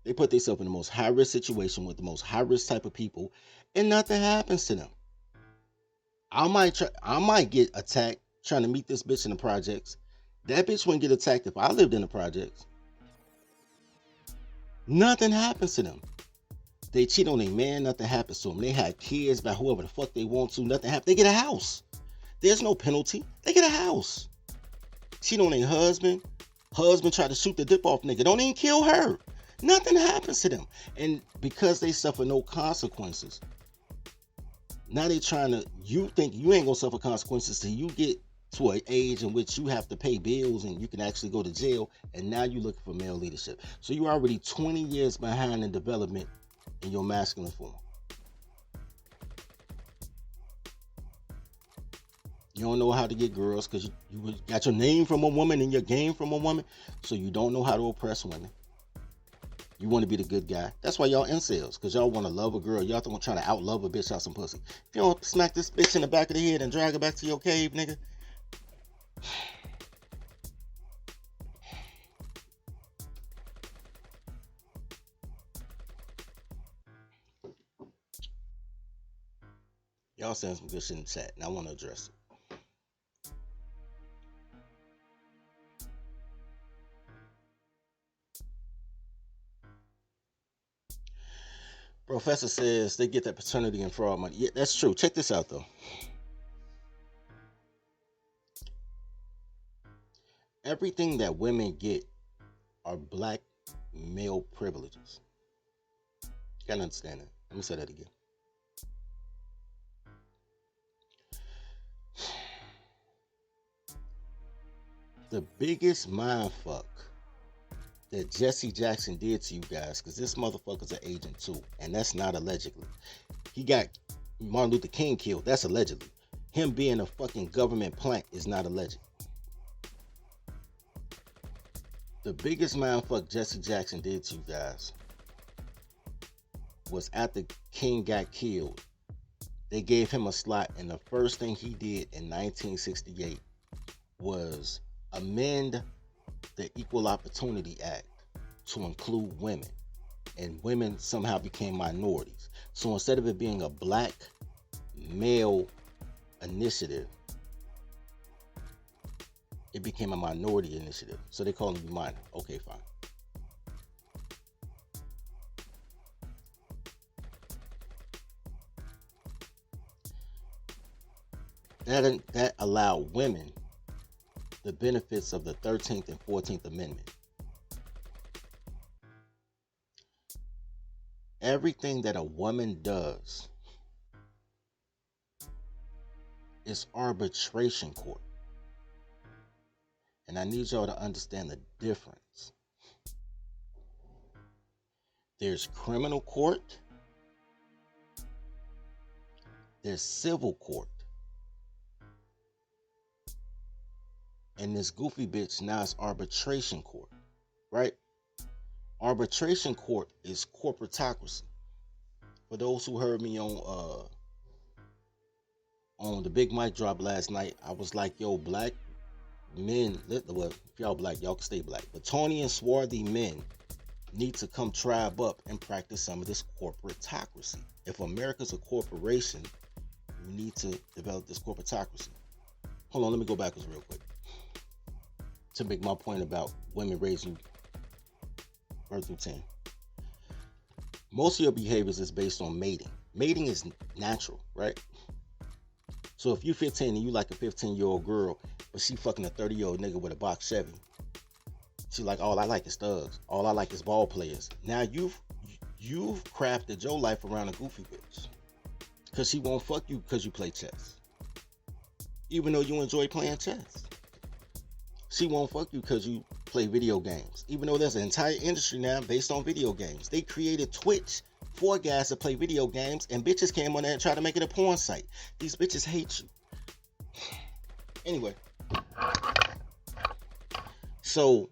They put themselves in the most high-risk situation with the most high-risk type of people, and nothing happens to them. I might get attacked trying to meet this bitch in the projects. That bitch wouldn't get attacked if I lived in the projects. Nothing happens to them. They cheat on their man, nothing happens to them. They have kids by whoever the fuck they want to, nothing happens. They get a house. There's no penalty. They get a house. Cheat on their husband. Husband tried to shoot the dip off nigga. Don't even kill her. Nothing happens to them. And because they suffer no consequences, now they trying to, you think you ain't gonna suffer consequences till you get to an age in which you have to pay bills and you can actually go to jail, and now you're looking for male leadership. So you're already 20 years behind in development in your masculine form. You don't know how to get girls because you got your name from a woman and your game from a woman, so you don't know how to oppress women. You want to be the good guy. That's why y'all incels, because y'all want to love a girl. Y'all don't try to outlove a bitch out some pussy. If you don't smack this bitch in the back of the head and drag her back to your cave, nigga. Y'all saying some good shit in the chat, and I want to address it. Professor says they get that paternity and fraud money. Yeah, that's true. Check this out, though. Everything that women get are black male privileges. You gotta understand that. Let me say that again. The biggest mindfuck that Jesse Jackson did to you guys, because this motherfucker's an agent too, and that's not allegedly. He got Martin Luther King killed. That's allegedly. Him being a fucking government plant is not alleged. The biggest mindfuck Jesse Jackson did to you guys was after King got killed. They gave him a slot, and the first thing he did in 1968 was amend the Equal Opportunity Act to include women, and women somehow became minorities. So instead of it being a black male initiative, it became a minority initiative. So they calling you minor. Okay, fine. That allowed women the benefits of the 13th and 14th Amendment. Everything that a woman does is arbitration court. And I need y'all to understand the difference. There's criminal court. There's civil court. And this goofy bitch now is arbitration court, right? Arbitration court is corporatocracy. For those who heard me on the Big Mic drop last night, I was like, yo, black men, well, if y'all black, y'all can stay black, but tawny and swarthy men need to come tribe up and practice some of this corporatocracy. If America's a corporation, we need to develop this corporatocracy. Hold on, let me go backwards real quick to make my point about women raising birth through 10. Most of your behaviors is based on mating. Mating is natural, right? So if you're 15 and you like a 15-year-old girl, but she fucking a 30-year-old nigga with a box Chevy, she like, all I like is thugs. All I like is ball players. Now you've crafted your life around a goofy bitch. Because she won't fuck you because you play chess. Even though you enjoy playing chess. She won't fuck you because you play video games. Even though there's an entire industry now based on video games. They created Twitch for guys that play video games, and bitches came on there and tried to make it a porn site. These bitches hate you. Anyway. So,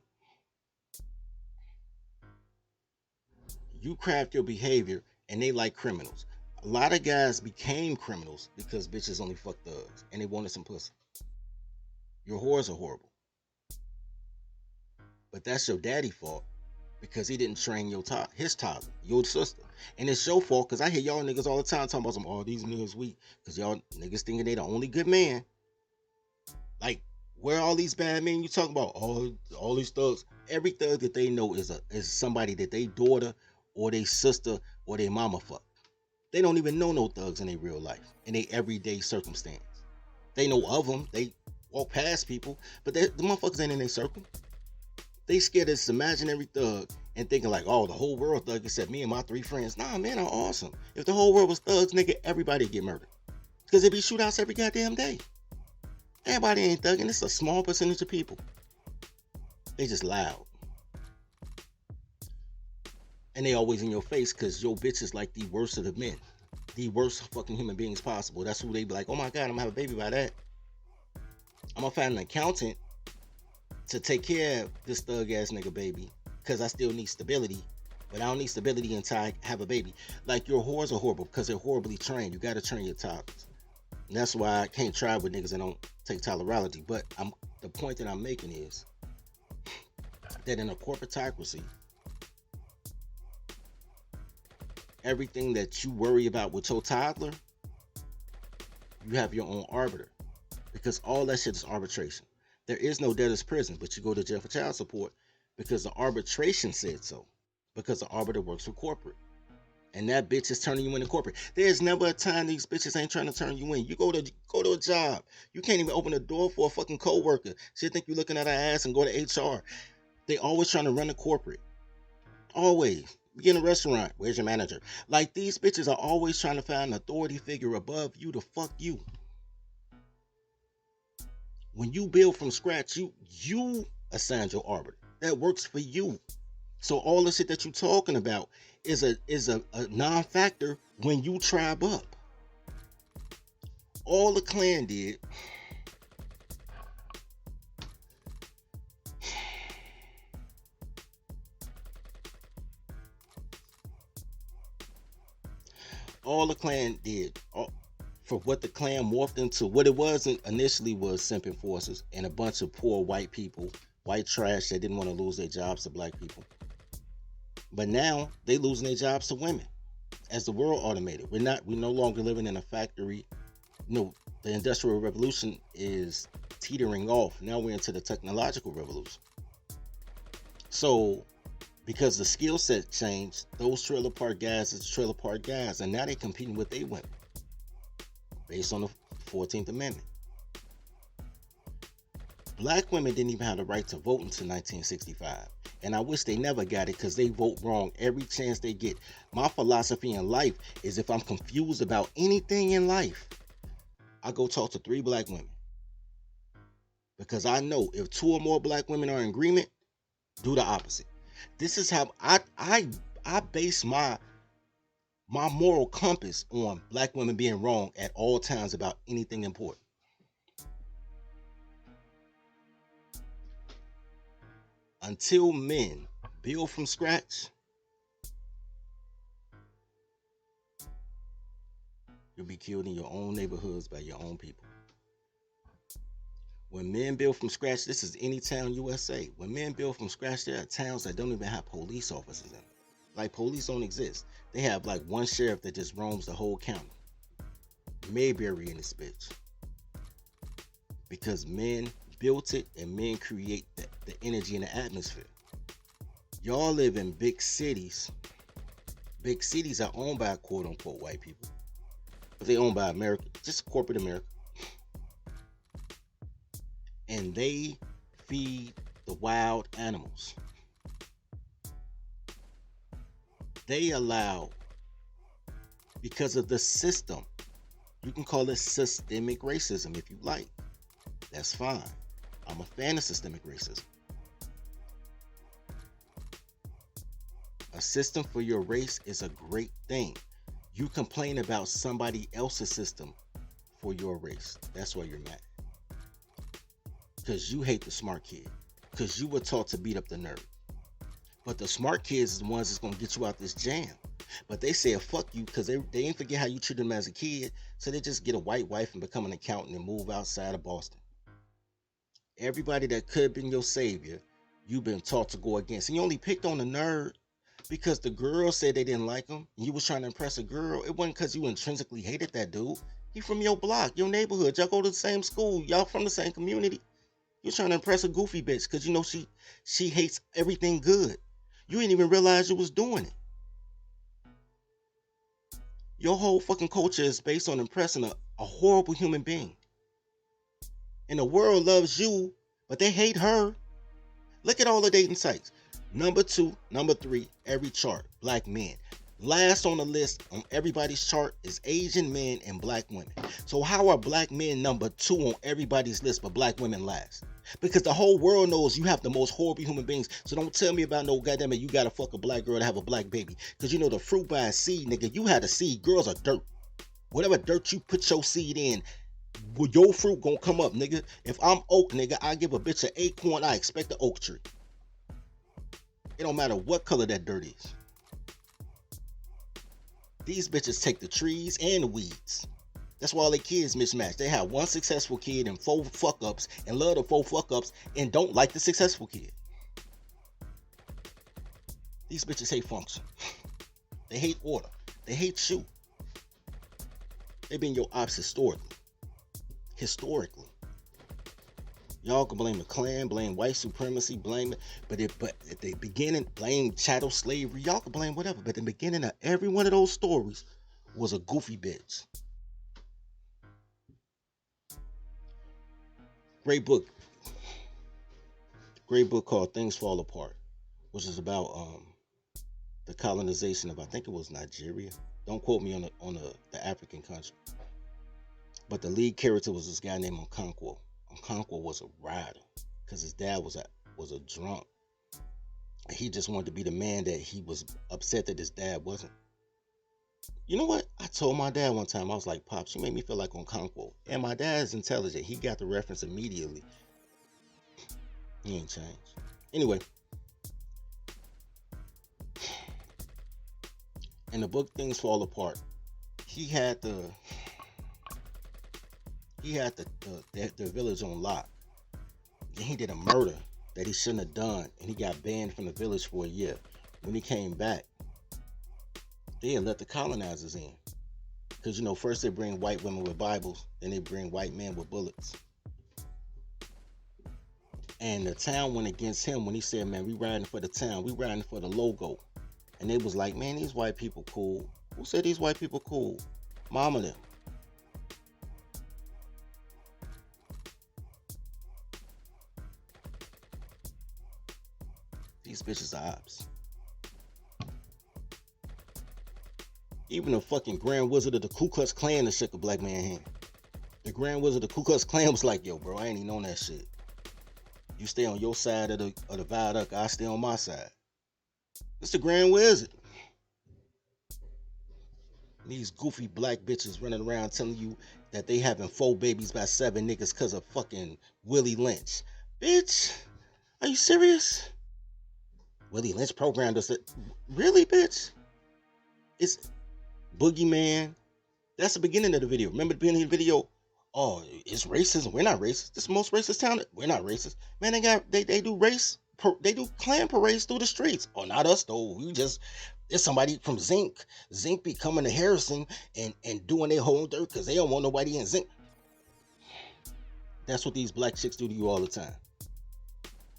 you craft your behavior, and they like criminals. A lot of guys became criminals because bitches only fuck thugs, and they wanted some pussy. Your whores are horrible. But that's your daddy fault because he didn't train his toddler, your sister. And it's your fault because I hear y'all niggas all the time talking about some, these niggas weak because y'all niggas thinking they the only good man. Like, where are all these bad men you talking about? All these thugs. Every thug that they know is somebody that they daughter or they sister or their mama fuck. They don't even know no thugs in their real life, in their everyday circumstance. They know of them. They walk past people, but the motherfuckers ain't in their circle. They scared of this imaginary thug and thinking like, the whole world thug except me and my 3 friends. Nah, man, I'm awesome. If the whole world was thugs, nigga, everybody get murdered. Because there be shootouts every goddamn day. Everybody ain't thugging. It's a small percentage of people. They just loud. And they always in your face because your bitch is like the worst of the men. The worst fucking human beings possible. That's who they be like, oh my God, I'm gonna have a baby by that. I'm gonna find an accountant to take care of this thug ass nigga baby because I still need stability, but I don't need stability until I have a baby. Like, your whores are horrible because they're horribly trained. You gotta train your toddlers. And that's why I can't try with niggas that don't take tolerability. But the point that I'm making is that in a corporatocracy, everything that you worry about with your toddler, you have your own arbiter. Because all that shit is arbitration. There is no debtor's prison, but you go to jail for child support because the arbitration said so. Because the arbiter works for corporate. And that bitch is turning you into corporate. There's never a time these bitches ain't trying to turn you in. You go to a job. You can't even open a door for a fucking coworker. She think you looking at her ass and go to HR. They always trying to run a corporate. Always. You in a restaurant. Where's your manager? Like, these bitches are always trying to find an authority figure above you to fuck you. When you build from scratch, you assign your arbiter. That works for you. So all the shit that you talking about is a non-factor when you tribe up. All the Klan did for what the Klan morphed into, what it was initially was simping forces and a bunch of poor white people, white trash that didn't want to lose their jobs to black people. But now they losing their jobs to women as the world automated. We're no longer living in a factory. No, the Industrial Revolution is teetering off. Now we're into the technological revolution. So, because the skill set changed, those trailer park guys is trailer park guys, and now they're competing with they women based on the 14th Amendment. Black women didn't even have the right to vote until 1965. And I wish they never got it because they vote wrong every chance they get. My philosophy in life is if I'm confused about anything in life, I go talk to 3 black women. Because I know if 2 or more black women are in agreement, do the opposite. This is how I base my moral compass on black women being wrong at all times about anything important. Until men build from scratch, you'll be killed in your own neighborhoods by your own people. When men build from scratch, this is any town USA. When men build from scratch, there are towns that don't even have police officers in them. Like, police don't exist. They have like one sheriff that just roams the whole county. Mayberry in this bitch. Because men built it and men create the energy in the atmosphere. Y'all live in big cities. Big cities are owned by quote unquote white people. But they owned by America, just corporate America. And they feed the wild animals. They allow, because of the system, you can call it systemic racism if you like. That's fine. I'm a fan of systemic racism. A system for your race is a great thing. You complain about somebody else's system for your race. That's why you're mad. Because you hate the smart kid. Because you were taught to beat up the nerd. But the smart kids is the ones that's going to get you out this jam. But they said fuck you because they ain't forget how you treated them as a kid. So they just get a white wife and become an accountant and move outside of Boston. Everybody that could have been your savior, you've been taught to go against. And you only picked on the nerd because the girl said they didn't like him. And you was trying to impress a girl. It wasn't because you intrinsically hated that dude. He from your block, your neighborhood. Y'all go to the same school. Y'all from the same community. You're trying to impress a goofy bitch because you know she hates everything good. You didn't even realize you was doing it. Your whole fucking culture is based on impressing a horrible human being. And the world loves you, but they hate her. Look at all the dating sites. Number 2, number 3, every chart, black men. Last on the list on everybody's chart is Asian men and black women. So how are black men number 2 on everybody's list, but black women last? Because the whole world knows you have the most horrible human beings. So don't tell me about no goddamn it, you gotta fuck a black girl to have a black baby. Because you know the fruit by a seed, nigga. You had a seed. Girls are dirt. Whatever dirt you put your seed in, well, your fruit gonna come up, nigga. If I'm oak, nigga, I give a bitch an acorn, I expect an oak tree. It don't matter what color that dirt is. These bitches take the trees and the weeds. That's why all their kids mismatch. They have one successful kid and 4 fuck-ups and love the 4 fuck-ups and don't like the successful kid. These bitches hate function. They hate order. They hate you. They've been your ops historically. Y'all can blame the Klan, blame white supremacy, blame it. But at the beginning, blame chattel slavery. Y'all can blame whatever. But at the beginning of every one of those stories was a goofy bitch. Great book called Things Fall Apart, which is about the colonization of, I think it was Nigeria. Don't quote me on the African country. But the lead character was this guy named Okonkwo. Okonkwo was a rider because his dad was a drunk. And he just wanted to be the man that he was upset that his dad wasn't. You know what? I told my dad one time, I was like, Pops, you made me feel like Okonkwo. And my dad's intelligent. He got the reference immediately. He ain't changed. Anyway. In the book Things Fall Apart, he had the village on lock. Then he did a murder that he shouldn't have done, and he got banned from the village for a year. When he came back, they had let the colonizers in. Because, you know, first they bring white women with Bibles, then they bring white men with bullets. And the town went against him when he said, man, we riding for the town. We riding for the logo. And they was like, man, these white people cool. Who said these white people cool? Mama them. These bitches are ops. Even the fucking Grand Wizard of the Ku Klux Klan that shook a black man's hand. The Grand Wizard of the Ku Klux Klan was like, yo, bro, I ain't even on that shit. You stay on your side of the viaduct, I stay on my side. It's the Grand Wizard. These goofy black bitches running around telling you that they having 4 babies by 7 niggas because of fucking Willie Lynch. Bitch, are you serious? Willie Lynch programmed us. Really, bitch? It's Boogeyman. That's the beginning of the video. Remember the beginning of the video? Oh, it's racism. We're not racist. This is the most racist town. We're not racist. Man, they do race. They do Klan parades through the streets. Oh, not us though. There's somebody from Zinc. Zinc be coming to Harrison and doing their whole dirt because they don't want nobody in Zinc. That's what these black chicks do to you all the time.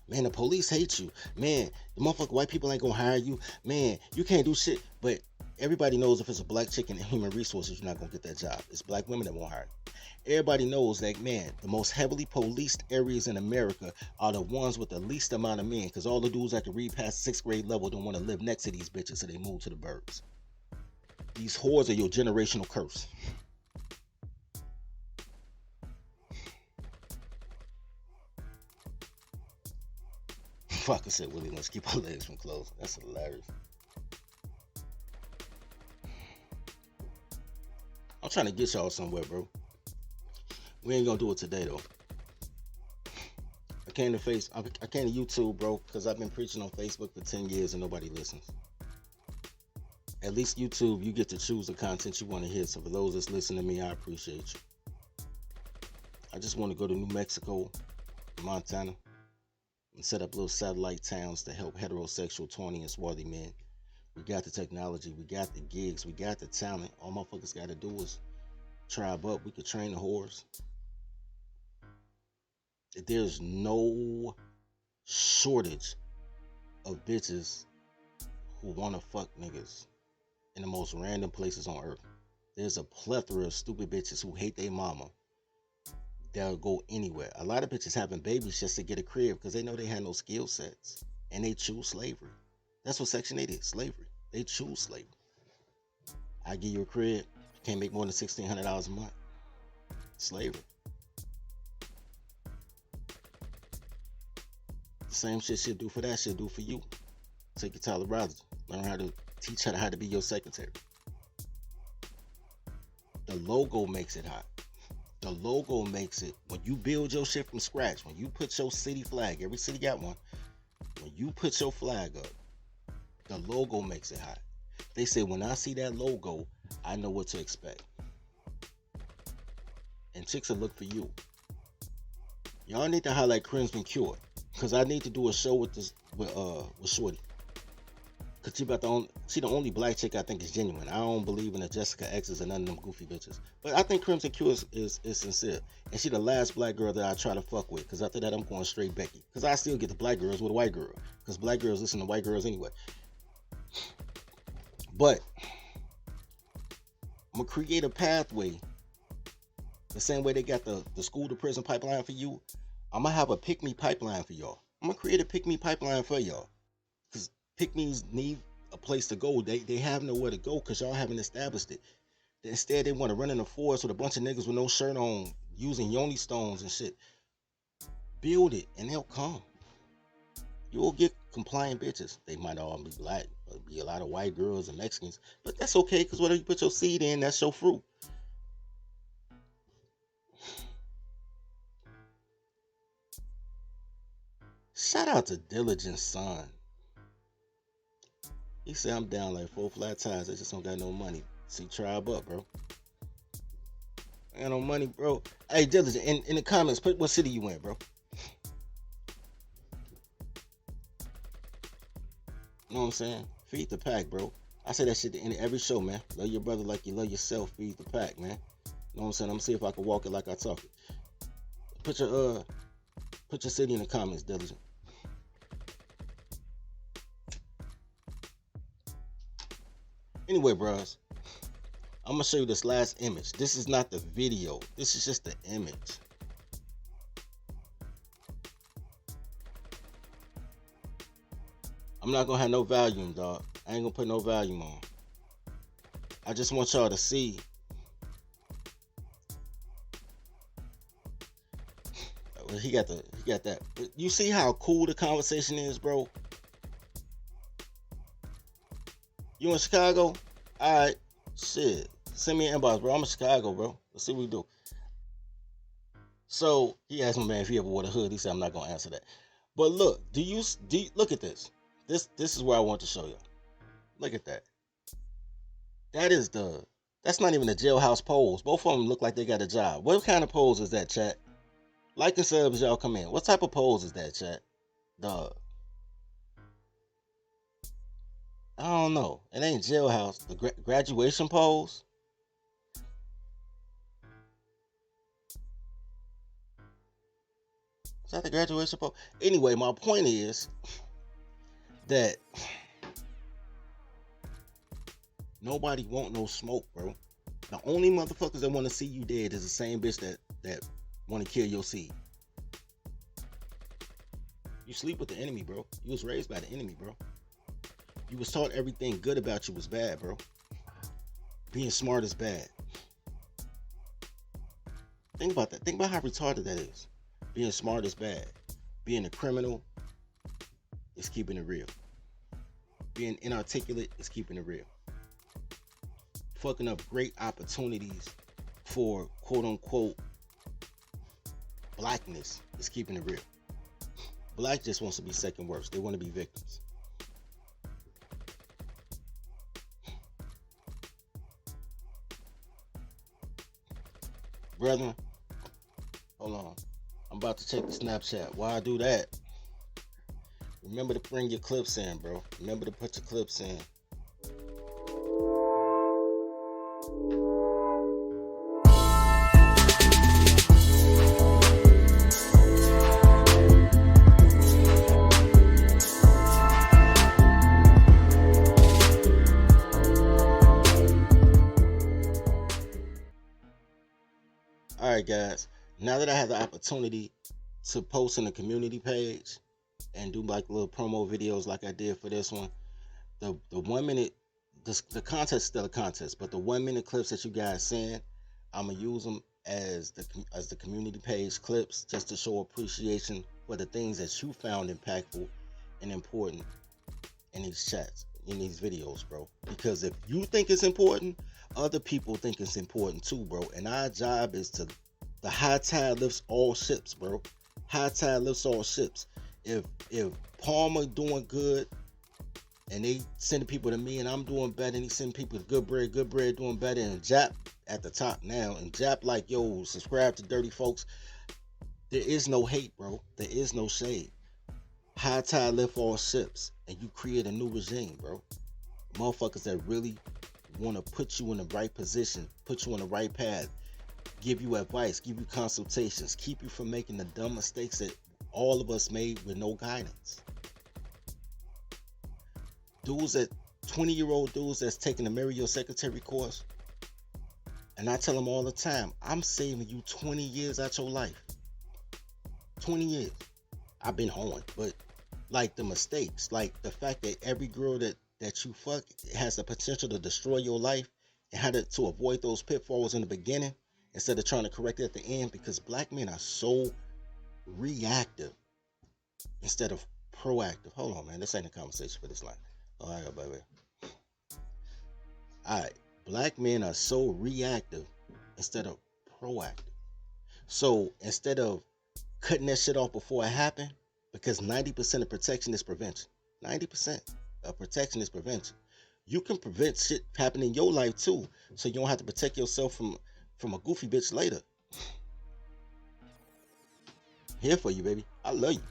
Man, the police hate you. Man, the motherfucking white people ain't gonna hire you. Man, you can't do shit. But everybody knows if it's a black chick in human resources, you're not gonna get that job. It's black women that won't hire you. Everybody knows that, man, the most heavily policed areas in America are the ones with the least amount of men, because all the dudes that can read past 6th grade level don't want to live next to these bitches, so they move to the burbs. These whores are your generational curse. Fuck, I said Willie, let's keep our legs from closed. That's hilarious. I'm trying to get y'all somewhere, bro. We ain't gonna do it today, though. I came to YouTube, bro, because I've been preaching on Facebook for 10 years and nobody listens. At least YouTube, you get to choose the content you want to hear. So for those that's listening to me, I appreciate you. I just want to go to New Mexico, Montana, and set up little satellite towns to help heterosexual, tawny, and swarthy men. We got the technology, we got the gigs, we got the talent. All motherfuckers got to do is tribe up. We could train the whores. There's no shortage of bitches who want to fuck niggas in the most random places on earth. There's a plethora of stupid bitches who hate their mama that'll go anywhere. A lot of bitches having babies just to get a crib because they know they have no skill sets and they choose slavery. That's what Section 8 is, slavery. They choose slavery. I give you a crib, you can't make more than $1,600 a month. Slavery. The same shit she'll do for that, she'll do for you. Take you to Colorado, learn how to teach her how to be your secretary. The logo makes it hot. The logo makes it, when you build your shit from scratch, when you put your city flag, every city got one, when you put your flag up, the logo makes it hot. They say, when I see that logo, I know what to expect. And chicks will look for you. Y'all need to highlight Crimson Cure, because I need to do a show with Shorty. Because she the only black chick I think is genuine. I don't believe in the Jessica X's and none of them goofy bitches. But I think Crimson Cure is sincere. And she the last black girl that I try to fuck with. Because after that, I'm going straight Becky. Because I still get the black girls with a white girl. Because black girls listen to white girls anyway. But I'm going to create a pathway. The same way they got the school to prison pipeline for you. I'm going to have a pick-me pipeline for y'all. I'm going to create a pick-me pipeline for y'all. Because pick-me's need a place to go. They have nowhere to go because y'all haven't established it. Instead, they want to run in the forest with a bunch of niggas with no shirt on, using yoni stones and shit. Build it, and they'll come. You'll get compliant bitches. They might all be black. There'll be a lot of white girls and Mexicans. But that's okay, because whatever you put your seed in, that's your fruit. Shout out to Diligent Son. He said, I'm down like 4 flat tires. I just don't got no money. See, tribe up, bro. I got no money, bro. Hey, Diligent, in the comments, put what city you in, bro. You know what I'm saying? Feed the pack, bro. I say that shit at the end of every show, man. Love your brother like you love yourself. Feed the pack, man. You know what I'm saying? I'm gonna see if I can walk it like I talk it. Put your Put your city in the comments, Diligent. Anyway, bros, I'm gonna show you this last image. This is not the video. This is just the image. I'm not gonna have no volume, dog. I ain't gonna put no volume on. I just want y'all to see. He got that. You see how cool the conversation is, bro? You in Chicago? Alright, shit. Send me an inbox, bro. I'm in Chicago, bro. Let's see what we do. So he asked my man if he ever wore a hood. He said I'm not gonna answer that. But look, do you look at this? This is where I want to show you. Look at that. That's not even a jailhouse pose. Both of them look like they got a job. What kind of pose is that, chat? Like and sub as y'all come in. What type of pose is that, chat? Dog. I don't know. It ain't jailhouse. The graduation pose? Is that the graduation pose? Anyway, my point is that nobody want no smoke, bro. The only motherfuckers that want to see you dead is the same bitch that want to kill your seed. You sleep with the enemy, bro. You was raised by the enemy, bro. You was taught everything good about you was bad, bro. Being smart is bad. Think about that. Think about how retarded that is. Being smart is bad. Being a criminal is keeping it real. Being inarticulate is keeping it real. Fucking up great opportunities for quote unquote blackness is keeping it real. Black just wants to be second worst. They want to be victims. Brethren, hold on. I'm about to check the Snapchat. While I do that, remember to bring your clips in, bro. Remember to put your clips in. Alright guys, now that I have the opportunity to post in the community page and do like little promo videos like I did for this one, the 1 minute, the contest is still a contest, but the 1 minute clips that you guys send, I'm gonna use them as the community page clips just to show appreciation for the things that you found impactful and important in these chats, in these videos, bro. Because if you think it's important, other people think it's important too, bro. And our job is to, the high tide lifts all ships, bro. High tide lifts all ships. If Palmer doing good and they sending people to me and I'm doing better and he sending people to good bread doing better, and Jap at the top now, and Jap like, yo, subscribe to Dirty Folks. There is no hate, bro. There is no shade. High tide lift all ships, and you create a new regime, bro. Motherfuckers that really want to put you in the right position, put you on the right path, give you advice, give you consultations, keep you from making the dumb mistakes that all of us made with no guidance. Dudes that 20-year-old dudes that's taking the Marry Your Secretary course, and I tell them all the time, I'm saving you 20 years out your life. 20 years. I've been on, but like the mistakes, like the fact that every girl that you fuck has the potential to destroy your life, and how to avoid those pitfalls in the beginning instead of trying to correct it at the end, because black men are so reactive instead of proactive. Hold on, man. This ain't a conversation for this line. All right, baby. All right. Black men are so reactive instead of proactive. So instead of cutting that shit off before it happened, because 90% of protection is prevention. 90% of protection is prevention. You can prevent shit happening in your life too, so you don't have to protect yourself from a goofy bitch later. Here for you, baby. I love you,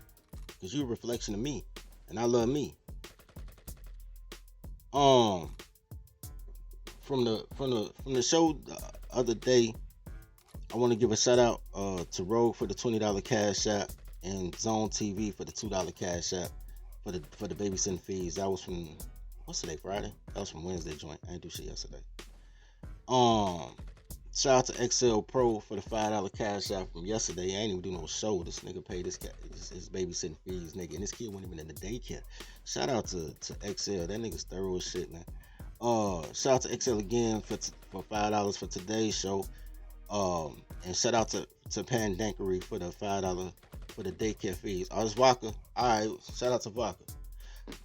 because you're a reflection of me, and I love me. From the show the other day, I want to give a shout out to Rogue for the $20 cash app, and Zone TV for the $2 cash app for the babysitting fees. That was from, what's today, Friday? That was from Wednesday joint. I didn't do shit yesterday. Shout out to XL Pro for the $5 cash app from yesterday. I ain't even do no show. This nigga paid his babysitting fees, nigga. And this kid wasn't even in the daycare. Shout out to XL. That nigga's thorough as shit, man. Shout out to XL again for $5 for today's show. And shout out to Pandankery for the $5 for the daycare fees. Oh, it's Vodka. Alright, shout out to Vodka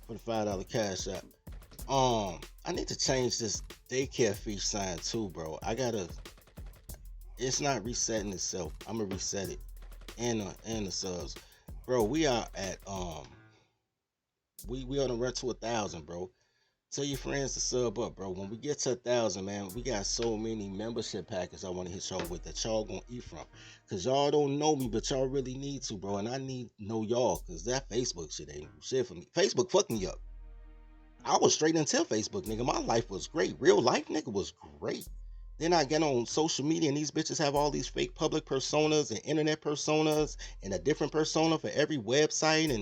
for the $5 cash app. I need to change this daycare fee sign too, bro. It's not resetting itself. I'm gonna reset it. And the subs. Bro, we are at we on the run to 1,000, bro. Tell your friends to sub up, bro. When we get to 1,000, man, we got so many membership packages I want to hit y'all with that y'all gonna eat from. Cause y'all don't know me, but y'all really need to, bro. And I need to know y'all, cause that Facebook shit ain't shit for me. Facebook fucked me up. I was straight until Facebook, nigga. My life was great. Real life, nigga, was great. Then I get on social media and these bitches have all these fake public personas and internet personas and a different persona for every website,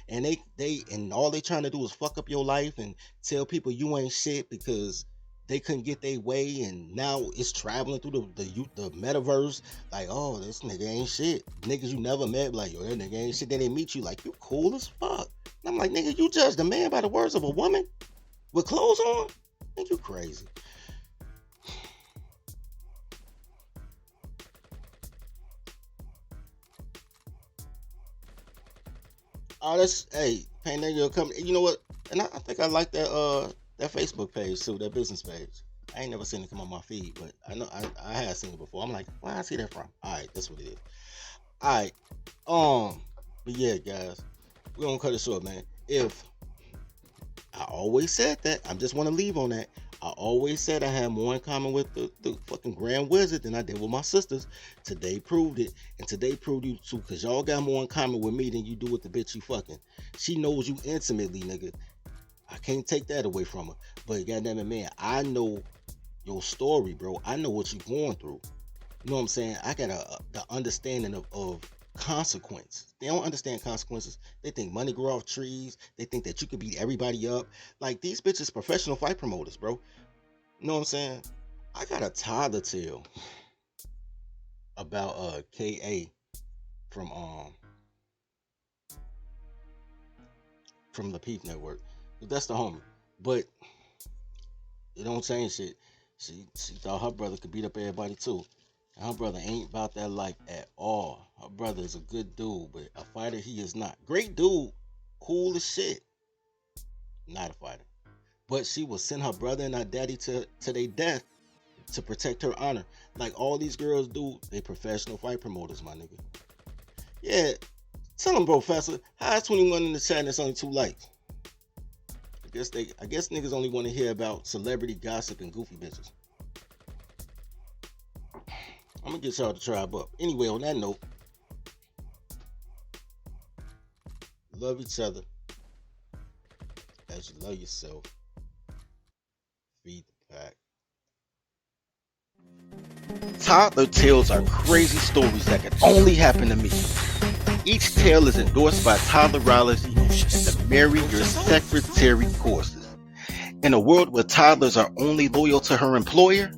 and they all they trying to do is fuck up your life and tell people you ain't shit because they couldn't get their way, and now it's traveling through the metaverse like, oh, this nigga ain't shit. Niggas you never met like, yo, that nigga ain't shit. Then they meet you like, you cool as fuck. And I'm like, nigga, you judge the man by the words of a woman with clothes on? Think you crazy. Oh, that's, hey, Pandango come. You know what? And I think I like that Facebook page too, that business page. I ain't never seen it come on my feed, but I know I had seen it before. I'm like, where I see that from? All right, that's what it is. All right, but yeah, guys, we're gonna cut it short, man. If I always said that, I just want to leave on that. I always said I had more in common with the fucking Grand Wizard than I did with my sisters. Today proved it, and today proved you too, because y'all got more in common with me than you do with the bitch you fucking. She knows you intimately, nigga. I can't take that away from her. But goddamn it, man, I know your story, bro. I know what you're going through. You know what I'm saying? I got the understanding of consequence. They don't understand consequences. They think money grow off trees. They think that you can beat everybody up. Like, these bitches professional fight promoters, bro. You know what I'm saying? I got a toddler tale about KA from the Peep Network. That's the homie. But it don't change shit. She thought her brother could beat up everybody too. And her brother ain't about that life at all. Her brother is a good dude, but a fighter he is not. Great dude, cool as shit. Not a fighter. But she will send her brother and her daddy to their death to protect her honor. Like all these girls do, they professional fight promoters, my nigga. Yeah, tell them, Professor, how is 21 in the chat and it's only 2 likes? I guess niggas only want to hear about celebrity gossip and goofy bitches. I'm gonna get y'all to tribe up. Anyway, on that note, love each other as you love yourself. Feed the pack. Toddler tales are crazy stories that can only happen to me. Each tale is endorsed by Toddlerology and the Marry Your Secretary courses. In a world where toddlers are only loyal to her employer,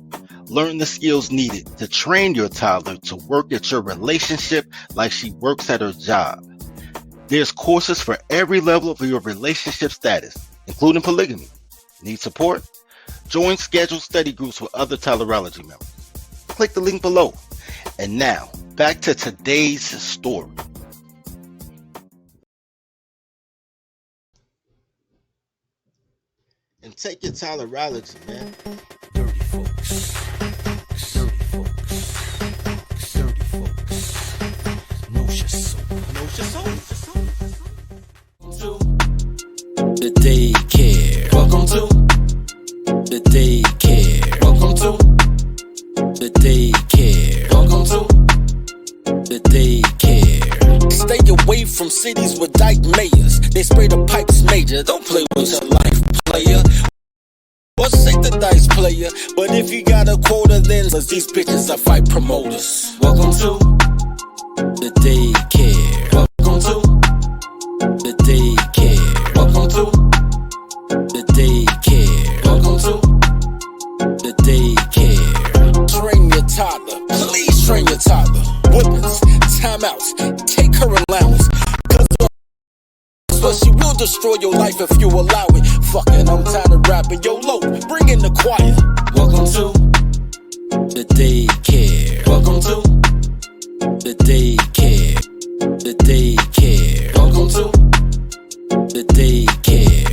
learn the skills needed to train your toddler to work at your relationship like she works at her job. There's courses for every level of your relationship status, including polygamy. Need support? Join scheduled study groups with other Toddlerology members. Click the link below. And now, back to today's story. And take your Toddlerology, man. Dirty folks. Dirty folks. Dirty folks. Know your soul. Know your soul. The daycare. Welcome to the daycare. Welcome to the daycare. Welcome to the daycare. Stay away from cities with dyke mayors. They spray the pipes major. Don't play with your life, player. Or take the dice, player. But if you got a quota, then these bitches are fight promoters. Welcome to the daycare. Welcome toddler. Please train your toddler. Whippings, timeouts, take her allowance. But she will destroy your life if you allow it. Fucking, I'm tired of rapping. Yo, Lo, bring in the choir. Welcome to the daycare. Welcome to the daycare. The daycare. Welcome to the daycare.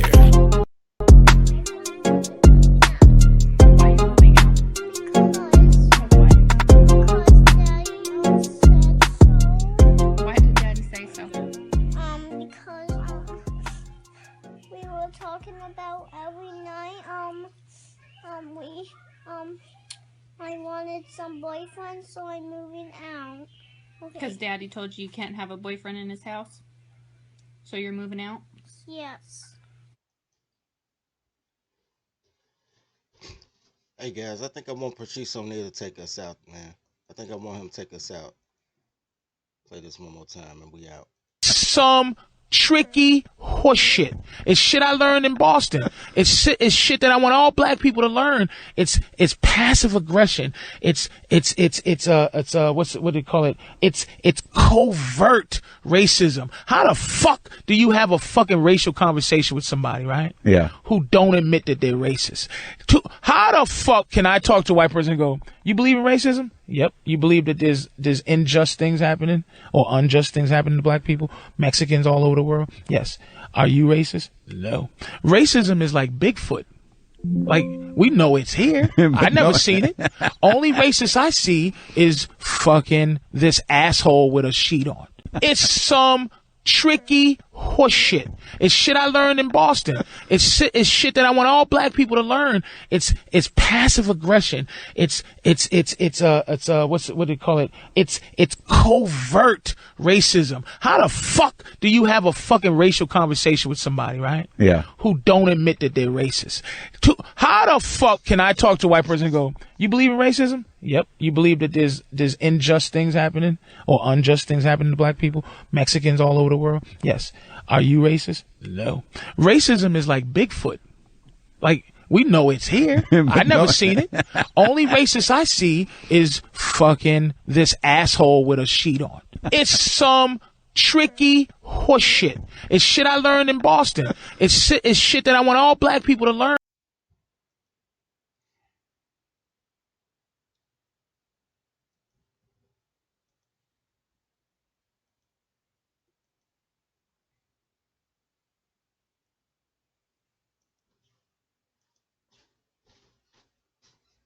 Why did Daddy say so? Because we were talking about every night. I wanted some boyfriend, so I'm moving out. Because Daddy told you can't have a boyfriend in his house? So you're moving out? Yes. Hey guys, I think I want Patrice O'Neal to take us out, man. I think I want him to take us out. Play this one more time and we out. Some tricky horseshit. It's shit I learned in Boston. It's shit that I want all black people to learn. It's passive aggression. It's what do you call it? It's covert racism. How the fuck do you have a fucking racial conversation with somebody, right? Yeah. Who don't admit that they're racist? How the fuck can I talk to a white person and go, you believe in racism? Yep. You believe that there's unjust things happening or unjust things happening to black people, Mexicans all over the world? Yes. Are you racist? No. Racism is like Bigfoot. Like, we know it's here. I never seen it. Only racist I see is fucking this asshole with a sheet on. It's some tricky horseshit. It's shit I learned in Boston. It's shit that I want all black people to learn. It's passive aggression. What do you call it? It's covert racism. How the fuck do you have a fucking racial conversation with somebody, right? Yeah. Who don't admit that they're racist? How the fuck can I talk to a white person and go, you believe in racism? Yep. You believe that there's unjust things happening or unjust things happening to black people, Mexicans all over the world? Yes. Are you racist? No. Racism is like Bigfoot. Like, we know it's here. I never seen it. Only racist I see is fucking this asshole with a sheet on. It's some tricky horseshit. It's shit I learned in Boston. It's shit that I want all black people to learn.